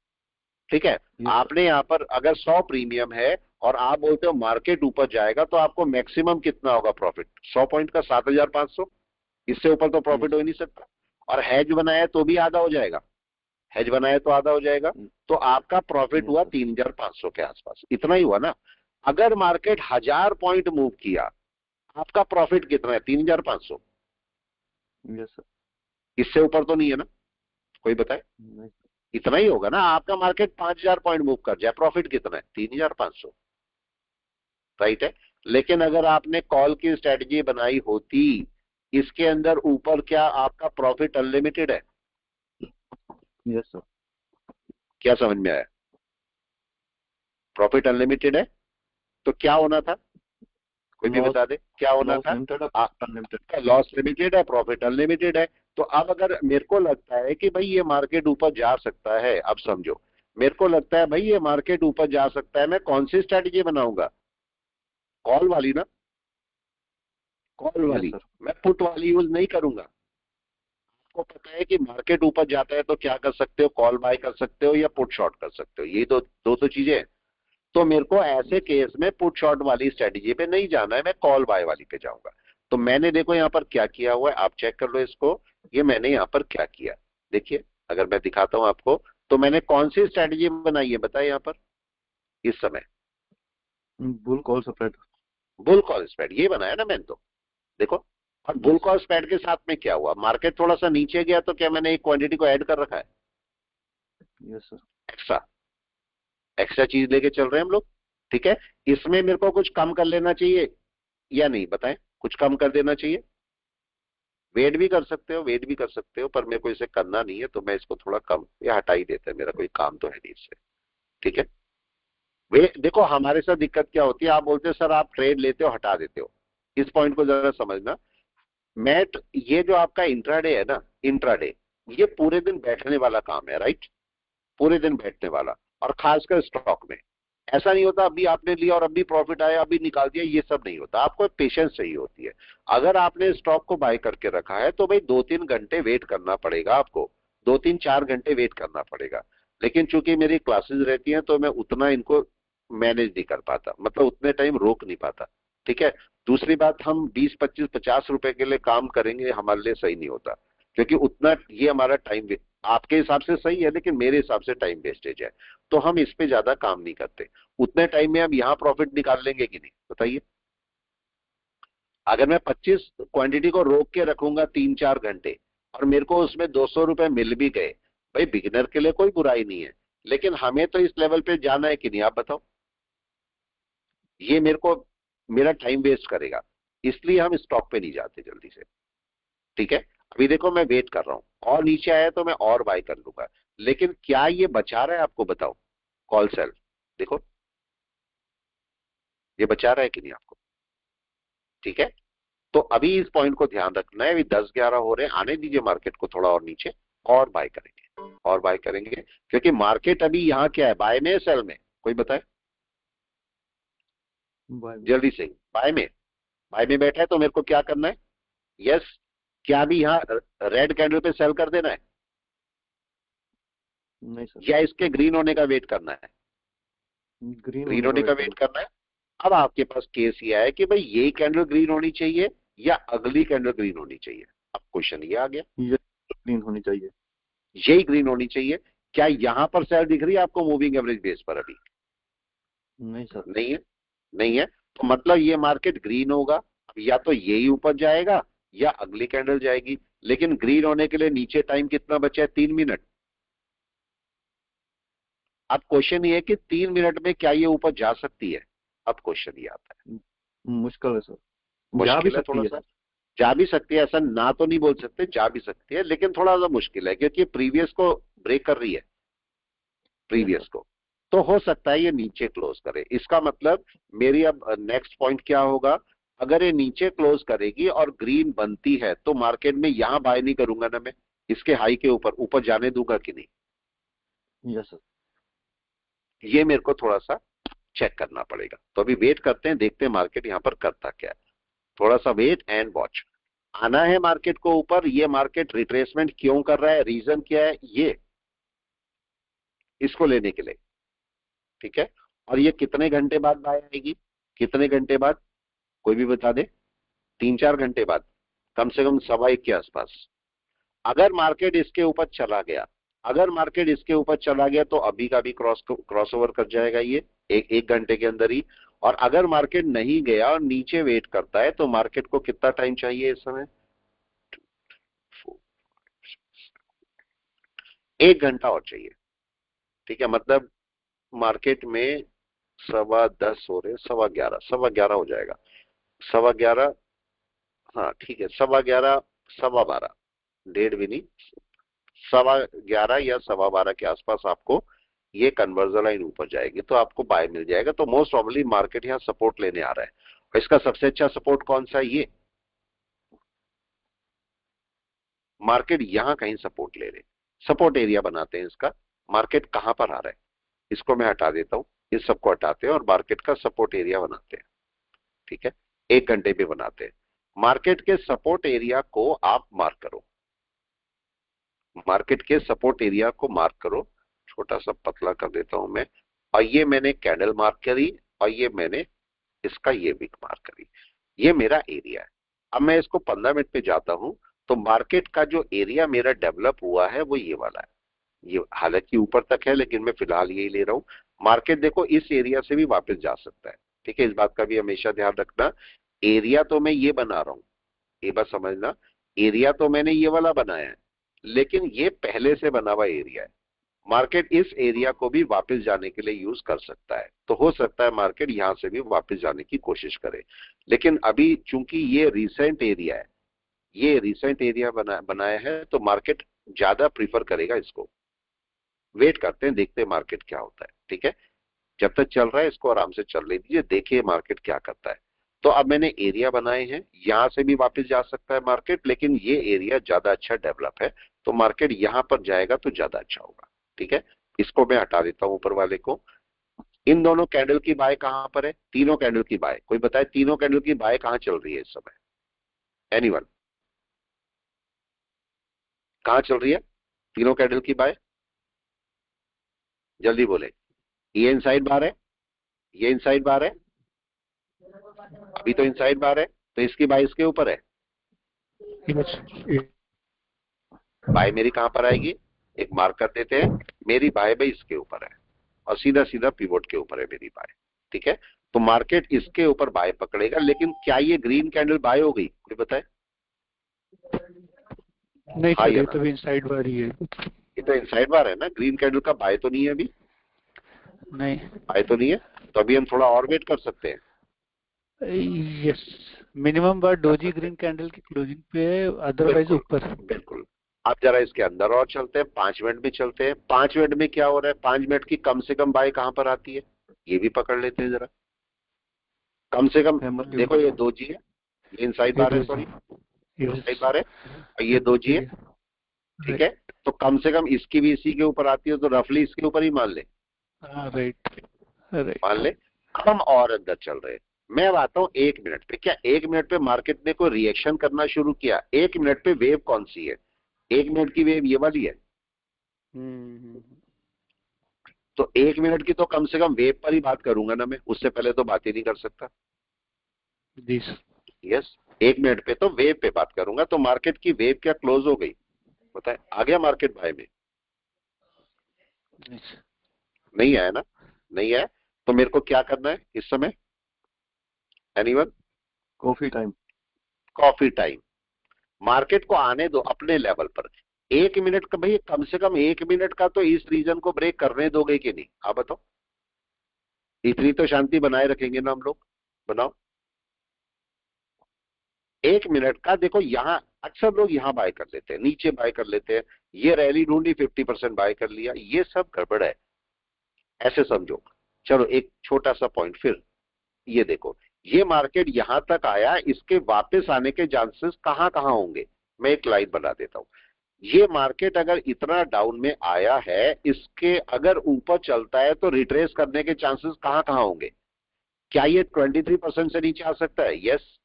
ठीक है, आपने यहां पर अगर 100 प्रीमियम है और आप बोलते हो मार्केट ऊपर जाएगा, तो आपको मैक्सिमम कितना होगा प्रॉफिट, 100 पॉइंट का 7500, इससे ऊपर तो प्रॉफिट हो ही नहीं सकता। और हैज बनाया तो भी आधा हो जाएगा, हेज बनाए तो आधा हो जाएगा, तो आपका प्रॉफिट हुआ 3500 के आसपास, इतना ही हुआ ना। अगर मार्केट 1000 पॉइंट मूव किया, आपका प्रॉफिट कितना है, 3500, यस सर, इससे ऊपर तो नहीं है ना, कोई बताए, इतना ही होगा ना। आपका मार्केट 5000 पॉइंट मूव कर जाए, प्रॉफिट कितना है, 3500, राइट है। लेकिन अगर आपने कॉल की स्ट्रेटजी बनाई होती, इसके अंदर ऊपर क्या आपका प्रॉफिट अनलिमिटेड है, यस सर, क्या समझ में आया, प्रॉफिट अनलिमिटेड है, तो क्या होना था, कोई भी बता दे क्या होना था, लॉस लिमिटेड है, प्रॉफिट अनलिमिटेड है। तो अब अगर मेरे को लगता है कि भाई ये मार्केट ऊपर जा सकता है, अब समझो मेरे को लगता है भाई ये मार्केट ऊपर जा सकता है, मैं कौन सी स्ट्रेटजी बनाऊंगा, कॉल वाली ना, कॉल वाली, मैं पुट वाली यूज नहीं करूंगा। आपको पता है कि मार्केट ऊपर जाता है तो क्या कर सकते हो, कॉल बाय कर सकते हो या पुट शॉर्ट कर सकते हो, ये दो तो चीजें हैं। तो मेरे को ऐसे केस में पुट शॉर्ट वाली स्ट्रेटजी पे नहीं जाना है, मैं कॉल बाय वाली पे जाऊंगा। तो मैंने देखो यहाँ पर क्या किया हुआ है, आप चेक कर लो इसको, ये मैंने यहाँ पर क्या किया, देखिए अगर मैं दिखाता हूं आपको, तो मैंने कौन सी स्ट्रेटजी बनाई है बताए यहाँ पर इस समय, bull call spread, bull call spread ये बनाया ना मैंने, तो देखो। और बुल कॉल स्प्रेड के साथ में क्या हुआ, मार्केट थोड़ा सा नीचे गया तो क्या मैंने एक क्वांटिटी को ऐड कर रखा है, यस सर, एक्स्ट्रा चीज लेके चल रहे हैं हम लोग। ठीक है, इसमें मेरे को कुछ कम कर लेना चाहिए या नहीं, बताएं, कुछ कम कर देना चाहिए, वेट भी कर सकते हो, वेट भी कर सकते हो, पर मेरे को इसे करना नहीं है, तो मैं इसको थोड़ा कम या हटा ही देता है, मेरा कोई काम तो है नहीं इससे। ठीक है, वे देखो हमारे साथ दिक्कत क्या होती है, आप बोलते हो सर आप ट्रेड लेते हो हटा देते हो, इस पॉइंट को जरा समझना। ये जो आपका इंट्राडे है ना, इंट्राडे ये पूरे दिन बैठने वाला काम है, राइट, पूरे दिन बैठने वाला, और खासकर स्टॉक में ऐसा नहीं होता अभी आपने लिया और अभी प्रॉफिट आया अभी निकाल दिया, ये सब नहीं होता, आपको पेशेंस चाहिए होती है। अगर आपने स्टॉक को बाय करके रखा है तो भाई 2-3 घंटे वेट करना पड़ेगा आपको, 2-3-4 घंटे वेट करना पड़ेगा। लेकिन चूंकि मेरी क्लासेस रहती हैं तो मैं उतना इनको मैनेज नहीं कर पाता, मतलब उतने टाइम रोक नहीं पाता। ठीक है, दूसरी बात, हम 20-25-50 रुपए के लिए काम करेंगे हमारे लिए सही नहीं होता, क्योंकि उतना ये हमारा टाइम, आपके हिसाब से सही है लेकिन मेरे हिसाब से टाइम वेस्टेज है, तो हम इस पे ज्यादा काम नहीं करते। उतने टाइम में हम यहां प्रॉफिट निकाल लेंगे कि नहीं, बताइए। अगर मैं 25 क्वांटिटी को रोक के रखूंगा 3-4 घंटे और मेरे को उसमें 200 रुपए मिल भी गए, भाई बिगिनर के लिए कोई बुराई नहीं है, लेकिन हमें तो इस लेवल पे जाना है कि नहीं, आप बताओ। ये मेरे को मेरा टाइम वेस्ट करेगा, इसलिए हम स्टॉक पे नहीं जाते जल्दी से। ठीक है, अभी देखो मैं वेट कर रहा हूं, और नीचे आया तो मैं और बाय कर लूंगा, लेकिन क्या ये बचा रहा है आपको, बताओ। कॉल सेल देखो, ये बचा रहा है कि नहीं आपको? ठीक है, तो अभी इस पॉइंट को ध्यान रखना है। अभी 10-11 हो रहे हैं, आने दीजिए मार्केट को थोड़ा और नीचे, और बाय करेंगे, और बाय करेंगे, क्योंकि मार्केट अभी यहाँ क्या है, बाय में सेल में, कोई बताए बाय। जल्दी से। बाय में, बाय में बैठा है तो मेरे को क्या करना है? यस, क्या अभी यहाँ रेड कैंडल पे सेल कर देना है, नहीं सर, या इसके ग्रीन होने का वेट करना है? ग्रीन होने का वेट करना है। अब आपके पास केस ये है कि भाई ये कैंडल ग्रीन होनी चाहिए या अगली कैंडल ग्रीन होनी चाहिए। अब क्वेश्चन ये आ गया, ये ग्रीन होनी चाहिए। यही ग्रीन होनी चाहिए। क्या यहां पर सेल दिख रही है आपको मूविंग एवरेज बेस पर? अभी नहीं सर, नहीं है, नहीं है, तो मतलब ये मार्केट ग्रीन होगा। अब या तो यही ऊपर जाएगा या अगली कैंडल जाएगी, लेकिन ग्रीन होने के लिए नीचे टाइम कितना बचा है? 3 मिनट। अब क्वेश्चन ये है कि 3 मिनट में क्या ये ऊपर जा सकती है? अब क्वेश्चन ये आता है, मुश्किल है सर। जा भी मुश्किल है सकती थोड़ा है। सा। जा भी सकती है, ऐसा ना तो नहीं बोल सकते, जा भी सकती है, लेकिन थोड़ा सा मुश्किल है, क्योंकि प्रीवियस को ब्रेक कर रही है, प्रीवियस को। तो हो सकता है ये नीचे क्लोज करे। इसका मतलब मेरी अब नेक्स्ट पॉइंट क्या होगा, अगर ये नीचे क्लोज करेगी और ग्रीन बनती है तो मार्केट में यहां बाय नहीं करूंगा ना मैं, इसके हाई के ऊपर ऊपर जाने दूंगा कि नहीं? Yes sir. ये मेरे को थोड़ा सा चेक करना पड़ेगा। तो अभी वेट करते हैं, देखते हैं मार्केट यहां पर करता क्या है। थोड़ा सा वेट एंड वॉच। आना है मार्केट को ऊपर। ये मार्केट रिट्रेसमेंट क्यों कर रहा है, रीजन क्या है, ये इसको लेने के लिए। ठीक है, और ये कितने घंटे बाद बाय आएगी, कितने घंटे बाद, कोई भी बता दे? 3-4 घंटे बाद, कम से कम 1:15 के आसपास। अगर मार्केट इसके ऊपर चला गया, अगर मार्केट इसके ऊपर चला गया तो अभी का भी क्रॉस ओवर कर जाएगा ये एक घंटे के अंदर ही। और अगर मार्केट नहीं गया और नीचे वेट करता है तो मार्केट को कितना टाइम चाहिए इस समय? 1 घंटा और चाहिए। ठीक है, मतलब मार्केट में 10:15 हो रहे, 11:15, 11:15 हो जाएगा, 11:15, हाँ ठीक है, 11:15, 12:15, डेढ़ भी नहीं, 11:15 या 12:15 के आसपास आपको ये कन्वर्जन लाइन ऊपर जाएगी तो आपको बाय मिल जाएगा। तो मोस्ट प्रॉब्ली मार्केट यहाँ सपोर्ट लेने आ रहा है, और इसका सबसे अच्छा सपोर्ट कौन सा है? ये मार्केट यहाँ कहीं सपोर्ट ले रहे, सपोर्ट एरिया बनाते हैं इसका। मार्केट कहां पर आ रहा है, इसको मैं हटा देता हूं, इस सबको हटाते हैं और मार्केट का सपोर्ट एरिया बनाते हैं। ठीक है, 1 घंटे पे बनाते हैं। मार्केट के सपोर्ट एरिया को आप मार्क करो, मार्केट के सपोर्ट एरिया को मार्क करो। छोटा सा पतला कर देता हूं मैं, और ये मैंने कैंडल मार्क करी, और ये मैंने इसका ये विक मार्क करी। ये मेरा एरिया है। अब मैं इसको 15 मिनट पे जाता हूं तो मार्केट का जो एरिया मेरा डेवलप हुआ है वो ये वाला है। ये हालांकि ऊपर तक है, लेकिन मैं फिलहाल यही ले रहा हूं। मार्केट देखो इस एरिया से भी वापस जा सकता है। ठीक है, इस बात का भी हमेशा ध्यान रखना। एरिया तो मैं ये बना रहा हूं, ये बात समझना, एरिया तो मैंने ये वाला बनाया है, लेकिन ये पहले से बना हुआ एरिया है। मार्केट इस एरिया को भी वापस जाने के लिए यूज कर सकता है। तो हो सकता है मार्केट यहां से भी वापस जाने की कोशिश करे, लेकिन अभी चूंकि ये रिसेंट एरिया है, ये रिसेंट एरिया बनाया है, तो मार्केट ज्यादा प्रीफर करेगा इसको। वेट करते हैं, देखते हैं मार्केट क्या होता है। ठीक है, जब तक चल रहा है इसको आराम से चलने दीजिए, देखिए मार्केट क्या करता है। तो अब मैंने एरिया बनाए हैं, यहां से भी वापस जा सकता है मार्केट, लेकिन ये एरिया ज्यादा अच्छा डेवलप है, तो मार्केट यहां पर जाएगा तो ज्यादा अच्छा होगा। ठीक है, इसको मैं हटा देता हूं ऊपर वाले को। इन दोनों कैंडल की बाय कहां पर है? तीनों कैंडल की बाय, कोई बताए तीनों कैंडल की बाय कहां चल रही है इस समय? एनीवन, कहां चल रही है तीनों कैंडल की बाय? जल्दी बोले। ये इनसाइड बार है, ये इनसाइड बार है, अभी तो इनसाइड बार है, तो इसकी बाय इसके ऊपर है। यस, बाय मेरी कहां पर आएगी? एक मार्क कर देते हैं, मेरी बाय भाई इसके ऊपर है, और सीधा सीधा पिवोट के ऊपर है मेरी बाय। ठीक है, तो मार्केट इसके ऊपर बाय पकड़ेगा, लेकिन क्या ये ग्रीन कैंडल बाय हो गई, कोई बताए? नहीं हाँ सर, या ये ना? तो भी इनसाइड बार ही है। ये तो इनसाइड बार है ना, ग्रीन कैंडल का बाय तो नहीं है अभी, नहीं, बाय तो नहीं है, तो अभी हम थोड़ा और वेट कर सकते हैं। यस, मिनिमम बार डोजी ग्रीन कैंडल की क्लोजिंग पे है, अदरवाइज बिल्कुल ऊपर। बिल्कुल। आप जरा इसके अंदर और चलते हैं, 5 मिनट भी चलते हैं। 5 मिनट में क्या हो रहा है, 5 मिनट की कम से कम बाय कहां पर आती है, ये भी पकड़ लेते हैं जरा। कम से कम हैमर के देखो, ऊपर ये सर। 2G है, ये इनसाइड ये बार है, डोजी, सॉरी इनसाइड यस, बार है, और ये 2G है, ठीक है। राइट, तो कम से कम इसकी भी इसी के ऊपर आती है, तो रफली इसके ऊपर ही मान ले, हाँ राइट मान राइट। ले। अब हम और अंदर चल रहे हैं। मैं अब आता हूं 1 मिनट पे। क्या 1 मिनट पे मार्केट ने कोई रिएक्शन करना शुरू किया? 1 मिनट पे वेव कौन सी है? 1 मिनट की वेव ये वाली है। हम्म। तो 1 मिनट की तो कम से कम वेव पर ही बात करूंगा ना मैं, उससे पहले तो बात ही नहीं कर सकता। दिस, यस, 1 मिनट पे तो वेव पे बात करूंगा। तो मार्केट की वेव क्या क्लोज हो गई, बताए? आ गया मार्केट बाय में? नहीं आया ना, नहीं आया। तो मेरे को क्या करना है इस समय, anyone? Coffee time. Coffee time. Market को आने दो अपने लेवल पर। 1 मिनट का भाई, कम से कम 1 मिनट का तो इस रीजन को ब्रेक करने दोगे कि नहीं, आप बताओ। इतनी तो शांति बनाए रखेंगे ना हम लोग, बनाओ। 1 मिनट का देखो, यहां अक्सर लोग यहां बाय कर लेते हैं, नीचे बाय कर लेते हैं। ये रैली ढूंढी, 50% बाय कर लिया, ये सब गड़बड़ है, ऐसे समझो। चलो एक छोटा सा पॉइंट फिर, ये देखो, ये मार्केट यहां तक आया, इसके वापस आने के चांसेस कहां कहां होंगे, मैं एक लाइन बना देता हूं। ये मार्केट अगर इतना डाउन में आया है, इसके अगर ऊपर चलता है तो रिट्रेस करने के चांसेस कहां कहां होंगे? क्या ये 23% से नीचे आ सकता है? यस,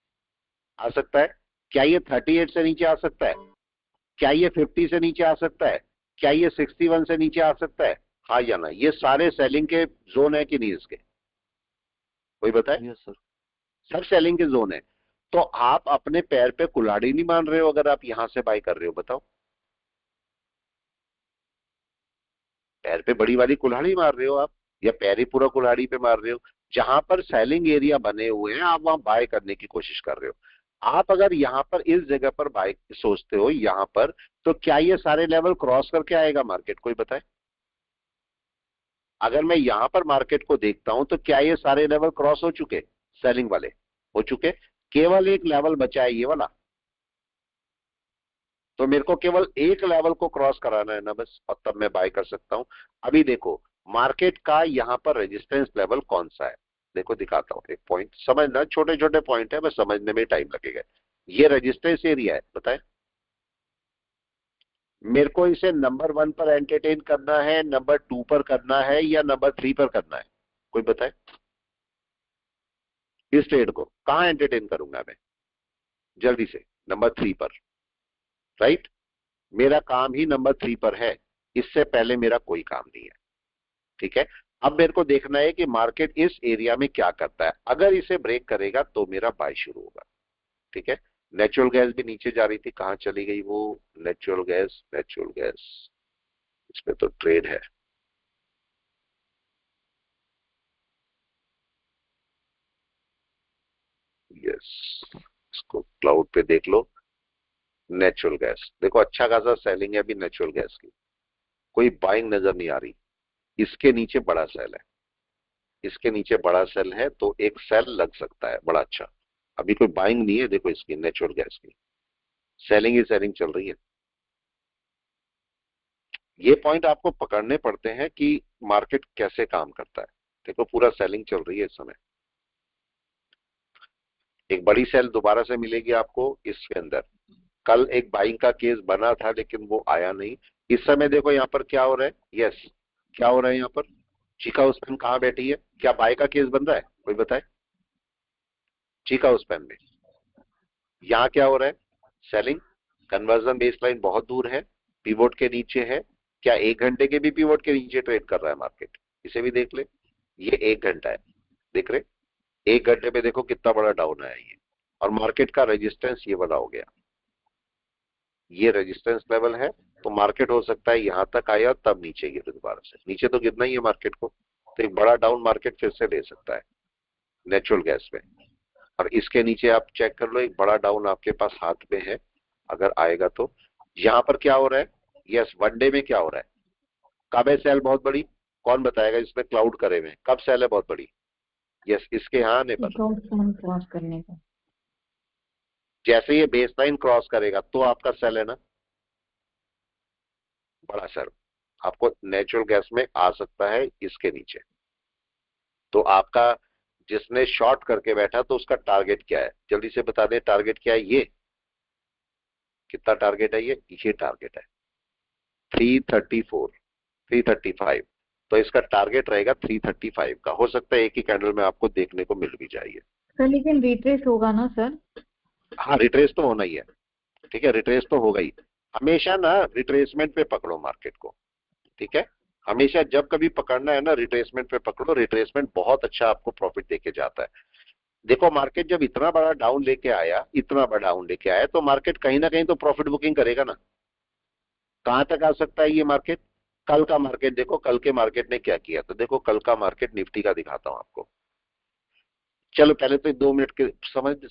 आ सकता है। क्या ये 38 से नीचे आ सकता है? क्या ये 50 से नीचे आ सकता है? क्या ये 61 से नीचे आ सकता है? हाँ या ना? ये सारे सेलिंग के जोन है कि नहीं इसके, कोई बताए? Yes sir. सब सेलिंग के जोन है। तो आप अपने पैर पे कुल्हाड़ी नहीं मान रहे हो अगर आप यहां से बाय कर रहे हो, बताओ। पैर पे बड़ी वाली कुल्हाड़ी मार रहे हो आप, या पैर ही पूरा कुल्हाड़ी पे मार रहे हो? जहां पर सेलिंग एरिया बने हुए हैं, आप वहां बाय करने की कोशिश कर रहे हो। आप अगर यहां पर इस जगह पर बाय सोचते हो यहां पर, तो क्या ये सारे लेवल क्रॉस करके आएगा मार्केट, कोई बताए? अगर मैं यहां पर मार्केट को देखता हूं, तो क्या ये सारे लेवल क्रॉस हो चुके, सेलिंग वाले हो चुके? केवल एक लेवल बचा है, ये वाला। तो मेरे को केवल एक लेवल को क्रॉस कराना है ना बस, और तब मैं बाय कर सकता हूं। अभी देखो, मार्केट का यहां पर रेजिस्टेंस लेवल कौन सा है, देखो दिखाता हूं। एक पॉइंट समझना, छोटे छोटे पॉइंट है, बस समझने में टाइम लगेगा। ये रेजिस्टेंस एरिया है, बताए। मेरे को इसे नंबर 1 पर एंटरटेन करना है, नंबर 2 पर करना है, या नंबर 3 पर करना है, कोई बताए? इस ट्रेड को कहां एंटरटेन करूंगा मैं, जल्दी से? नंबर 3 पर, राइट। मेरा काम ही नंबर 3 पर है, इससे पहले मेरा कोई काम नहीं है, ठीक है। अब मेरे को देखना है कि मार्केट इस एरिया में क्या करता है। अगर इसे ब्रेक करेगा तो मेरा बाय शुरू होगा, ठीक है। नेचुरल गैस भी नीचे जा रही थी, कहां चली गई वो नेचुरल गैस? नेचुरल गैस, इसमें तो ट्रेड है। यस, इसको क्लाउड पे देख लो। नेचुरल गैस देखो, अच्छा खासा सेलिंग है अभी नेचुरल गैस की, कोई बाइंग नजर नहीं आ रही। इसके नीचे बड़ा सेल है, इसके नीचे बड़ा सेल है, तो एक सेल लग सकता है बड़ा अच्छा। अभी कोई बाइंग नहीं है, देखो इसकी नेचुरल गैस की सेलिंग ही सेलिंग चल रही है। ये पॉइंट आपको पकड़ने पड़ते हैं कि मार्केट कैसे काम करता है। देखो पूरा सेलिंग चल रही है इस समय। एक बड़ी सेल दोबारा से मिलेगी आपको इसके अंदर। कल एक बाइंग का केस बना था लेकिन वो आया नहीं। इस समय देखो यहाँ पर क्या हो रहा है, यस, क्या हो रहा है यहाँ पर? चीका उस्मान कहाँ बैठी है? क्या बाय का केस बन रहा है, कोई बताए? चीका उस्मान में यहाँ क्या हो रहा है? सेलिंग। कन्वर्जन बेसलाइन बहुत दूर है, पिवोट के नीचे है। क्या 1 घंटे के भी पिवोट के नीचे ट्रेड कर रहा है मार्केट? इसे भी देख ले। ये 1 घंटा है, देख रहे? 1 घंटे पे देखो कितना बड़ा डाउन आया ये, और मार्केट का रेजिस्टेंस ये वाला हो गया। ये रेजिस्टेंस लेवल है, तो मार्केट हो सकता है यहां तक आया तब नीचे गिरे, दोबारा से नीचे तो गिरना ही है मार्केट को। तो एक बड़ा डाउन मार्केट फिर से ले सकता है नेचुरल गैस में। और इसके नीचे आप चेक कर लो, एक बड़ा डाउन आपके पास हाथ में है, अगर आएगा तो। यहां पर क्या हो रहा है? यस, वनडे में क्या हो रहा है? कब है सेल बहुत बड़ी, कौन बताएगा? इसमें क्लाउड करे हुए, कब सेल है बहुत बड़ी? यस, इसके यहाँ आने पर क्रॉस करने का जैसे ये बेस लाइन क्रॉस करेगा तो आपका सेल है ना बड़ा सर, आपको नेचुरल गैस में आ सकता है इसके नीचे। तो आपका जिसने शॉर्ट करके बैठा तो उसका टारगेट क्या है, जल्दी से बता दें टारगेट क्या है। ये कितना टारगेट है, ये टारगेट है 334 335, तो इसका टारगेट रहेगा 335 का। हो सकता है एक ही कैंडल में आपको देखने को मिल भी जाए सर, लेकिन रिट्रेस होगा ना सर? हाँ, रिट्रेस तो होना ही है, ठीक है, रिट्रेस तो होगा ही। हमेशा ना रिट्रेसमेंट पे पकड़ो मार्केट को, ठीक है, हमेशा जब कभी पकड़ना है ना रिट्रेसमेंट पे पकड़ो। रिट्रेसमेंट बहुत अच्छा आपको प्रॉफिट देके जाता है। देखो मार्केट जब इतना बड़ा डाउन लेके आया, इतना बड़ा डाउन लेके आया, तो मार्केट कहीं ना कहीं तो प्रॉफिट बुकिंग करेगा ना। कहां तक आ सकता है ये मार्केट? कल का मार्केट देखो, कल के मार्केट ने क्या किया। तो देखो कल का मार्केट निफ्टी का दिखाता हूं आपको। चलो पहले तो 2 मिनट के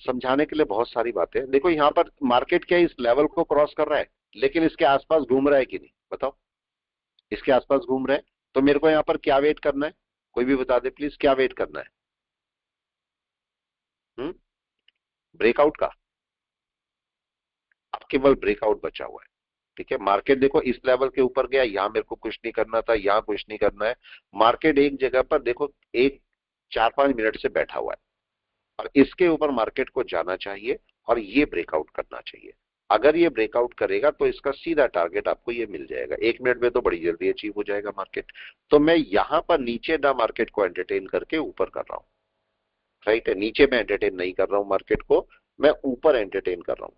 समझाने के लिए बहुत सारी बातें। देखो यहाँ पर मार्केट क्या इस लेवल को क्रॉस कर रहा है, लेकिन इसके आसपास घूम रहा है कि नहीं, बताओ। इसके आसपास घूम रहा है, तो मेरे को यहाँ पर क्या वेट करना है, कोई भी बता दे प्लीज, क्या वेट करना है? ब्रेकआउट का। अब केवल ब्रेकआउट बचा हुआ है, ठीक है। मार्केट देखो इस लेवल के ऊपर गया, यहाँ मेरे को कुछ नहीं करना था, यहाँ कुछ नहीं करना है। मार्केट एक जगह पर देखो एक 4-5 मिनट से बैठा हुआ है, और इसके ऊपर मार्केट को जाना चाहिए और ये ब्रेकआउट करना चाहिए। अगर ये ब्रेकआउट करेगा तो इसका सीधा टारगेट आपको ये मिल जाएगा। 1 मिनट में तो बड़ी जल्दी अचीव हो जाएगा मार्केट। तो मैं यहां पर नीचे ना मार्केट को एंटरटेन करके ऊपर कर रहा हूं, राइट है। नीचे मैं एंटरटेन नहीं कर रहा हूं मार्केट को, मैं ऊपर एंटरटेन कर रहा हूं,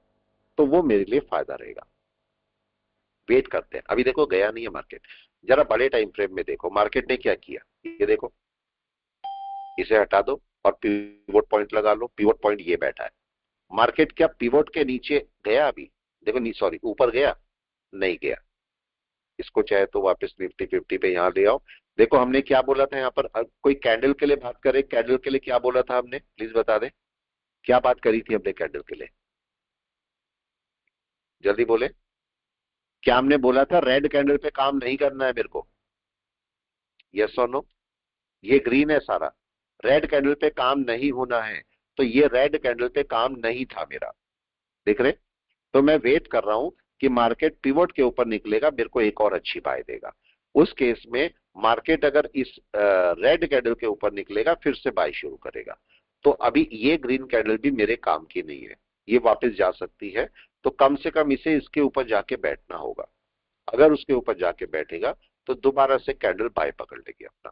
तो वो मेरे लिए फायदा रहेगा। वेट करते हैं। अभी देखो गया नहीं है मार्केट, जरा बड़े टाइम फ्रेम में देखो मार्केट ने क्या किया। ये देखो, इसे हटा दो और पिवोट पॉइंट लगा लो। पिवोट पॉइंट ये बैठा है। मार्केट क्या पिवोट के नीचे गया? अभी देखो, नहीं सॉरी, ऊपर गया नहीं गया। इसको चाहे तो वापस निफ्टी 50 पे यहाँ ले आओ। देखो हमने क्या बोला था यहाँ पर, कोई कैंडल के लिए बात करे, कैंडल के लिए क्या बोला था हमने, प्लीज बता दे क्या बात करी थी हमने कैंडल के लिए, जल्दी बोले। क्या हमने बोला था रेड कैंडल पे काम नहीं करना है मेरे को, यस और नो? ये ग्रीन है सारा, रेड कैंडल पे काम नहीं होना है। तो ये रेड कैंडल पे काम नहीं था मेरा, देख रहे। तो मैं वेट कर रहा हूं कि मार्केट पिवोट के ऊपर निकलेगा, मेरे को एक और अच्छी बाय देगा। उस केस में मार्केट अगर इस रेड कैंडल के ऊपर निकलेगा, फिर से बाय शुरू करेगा। तो अभी ये ग्रीन कैंडल भी मेरे काम की नहीं है, ये वापस जा सकती है। तो कम से कम इसे इसके ऊपर जाके बैठना होगा। अगर उसके ऊपर जाके बैठेगा तो दोबारा से कैंडल बाय पकड़ लेगी अपना,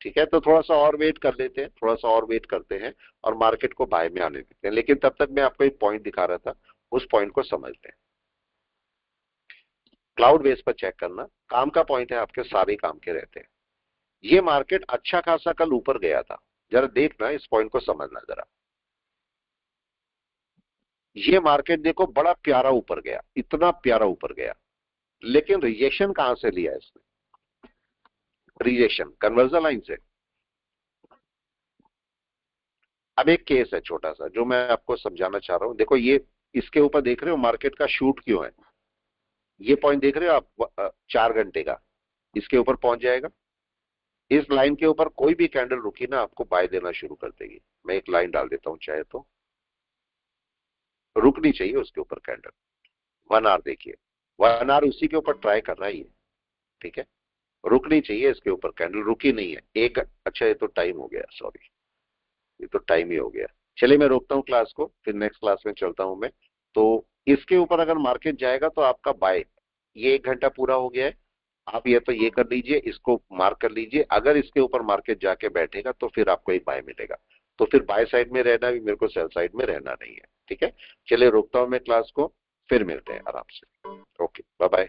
ठीक है। तो थोड़ा सा और वेट कर लेते हैं, थोड़ा सा और वेट करते हैं और मार्केट को बाय में आने देते हैं। लेकिन तब तक मैं आपको एक पॉइंट दिखा रहा था, उस पॉइंट को समझ लें। क्लाउड बेस पर चेक करना, काम का पॉइंट है, आपके सारे काम के रहते हैं। ये मार्केट अच्छा खासा कल ऊपर गया था, जरा देखना, इस पॉइंट को समझना जरा। ये मार्केट देखो बड़ा प्यारा ऊपर गया, इतना प्यारा ऊपर गया, लेकिन रिजेक्शन कहां से लिया इसने? रिजेक्शन कन्वर्जन लाइन से। अब एक केस है छोटा सा जो मैं आपको समझाना चाह रहा हूं। देखो ये इसके ऊपर देख रहे हो मार्केट का शूट क्यों है, ये पॉइंट देख रहे हो आप 4 घंटे का, इसके ऊपर पहुंच जाएगा। इस लाइन के ऊपर कोई भी कैंडल रुकी ना, आपको बाय देना शुरू कर देगी। मैं एक लाइन डाल देता हूं, चाहे तो रुकनी चाहिए उसके ऊपर कैंडल। 1 आवर देखिए, 1 आवर उसी के ऊपर ट्राई कर रहा है ये, ठीक है। रुकनी चाहिए इसके ऊपर कैंडल, रुकी नहीं है। एक अच्छा, ये तो टाइम हो गया, सॉरी, ये तो टाइम ही हो गया। चलिए मैं रोकता हूँ क्लास को, फिर नेक्स्ट क्लास में चलता हूं मैं। तो इसके ऊपर अगर मार्केट जाएगा तो आपका बाय, ये 1 घंटा पूरा हो गया है। आप ये तो ये कर लीजिए, इसको मार्क कर लीजिए। अगर इसके ऊपर मार्केट जाके बैठेगा तो फिर आपको एक बाय मिलेगा। तो फिर बाय साइड में रहना भी, मेरे को सेल साइड में रहना नहीं है, ठीक है। चलिए रोकता हूं मैं क्लास को, फिर मिलते हैं आराम से। Okay, bye bye.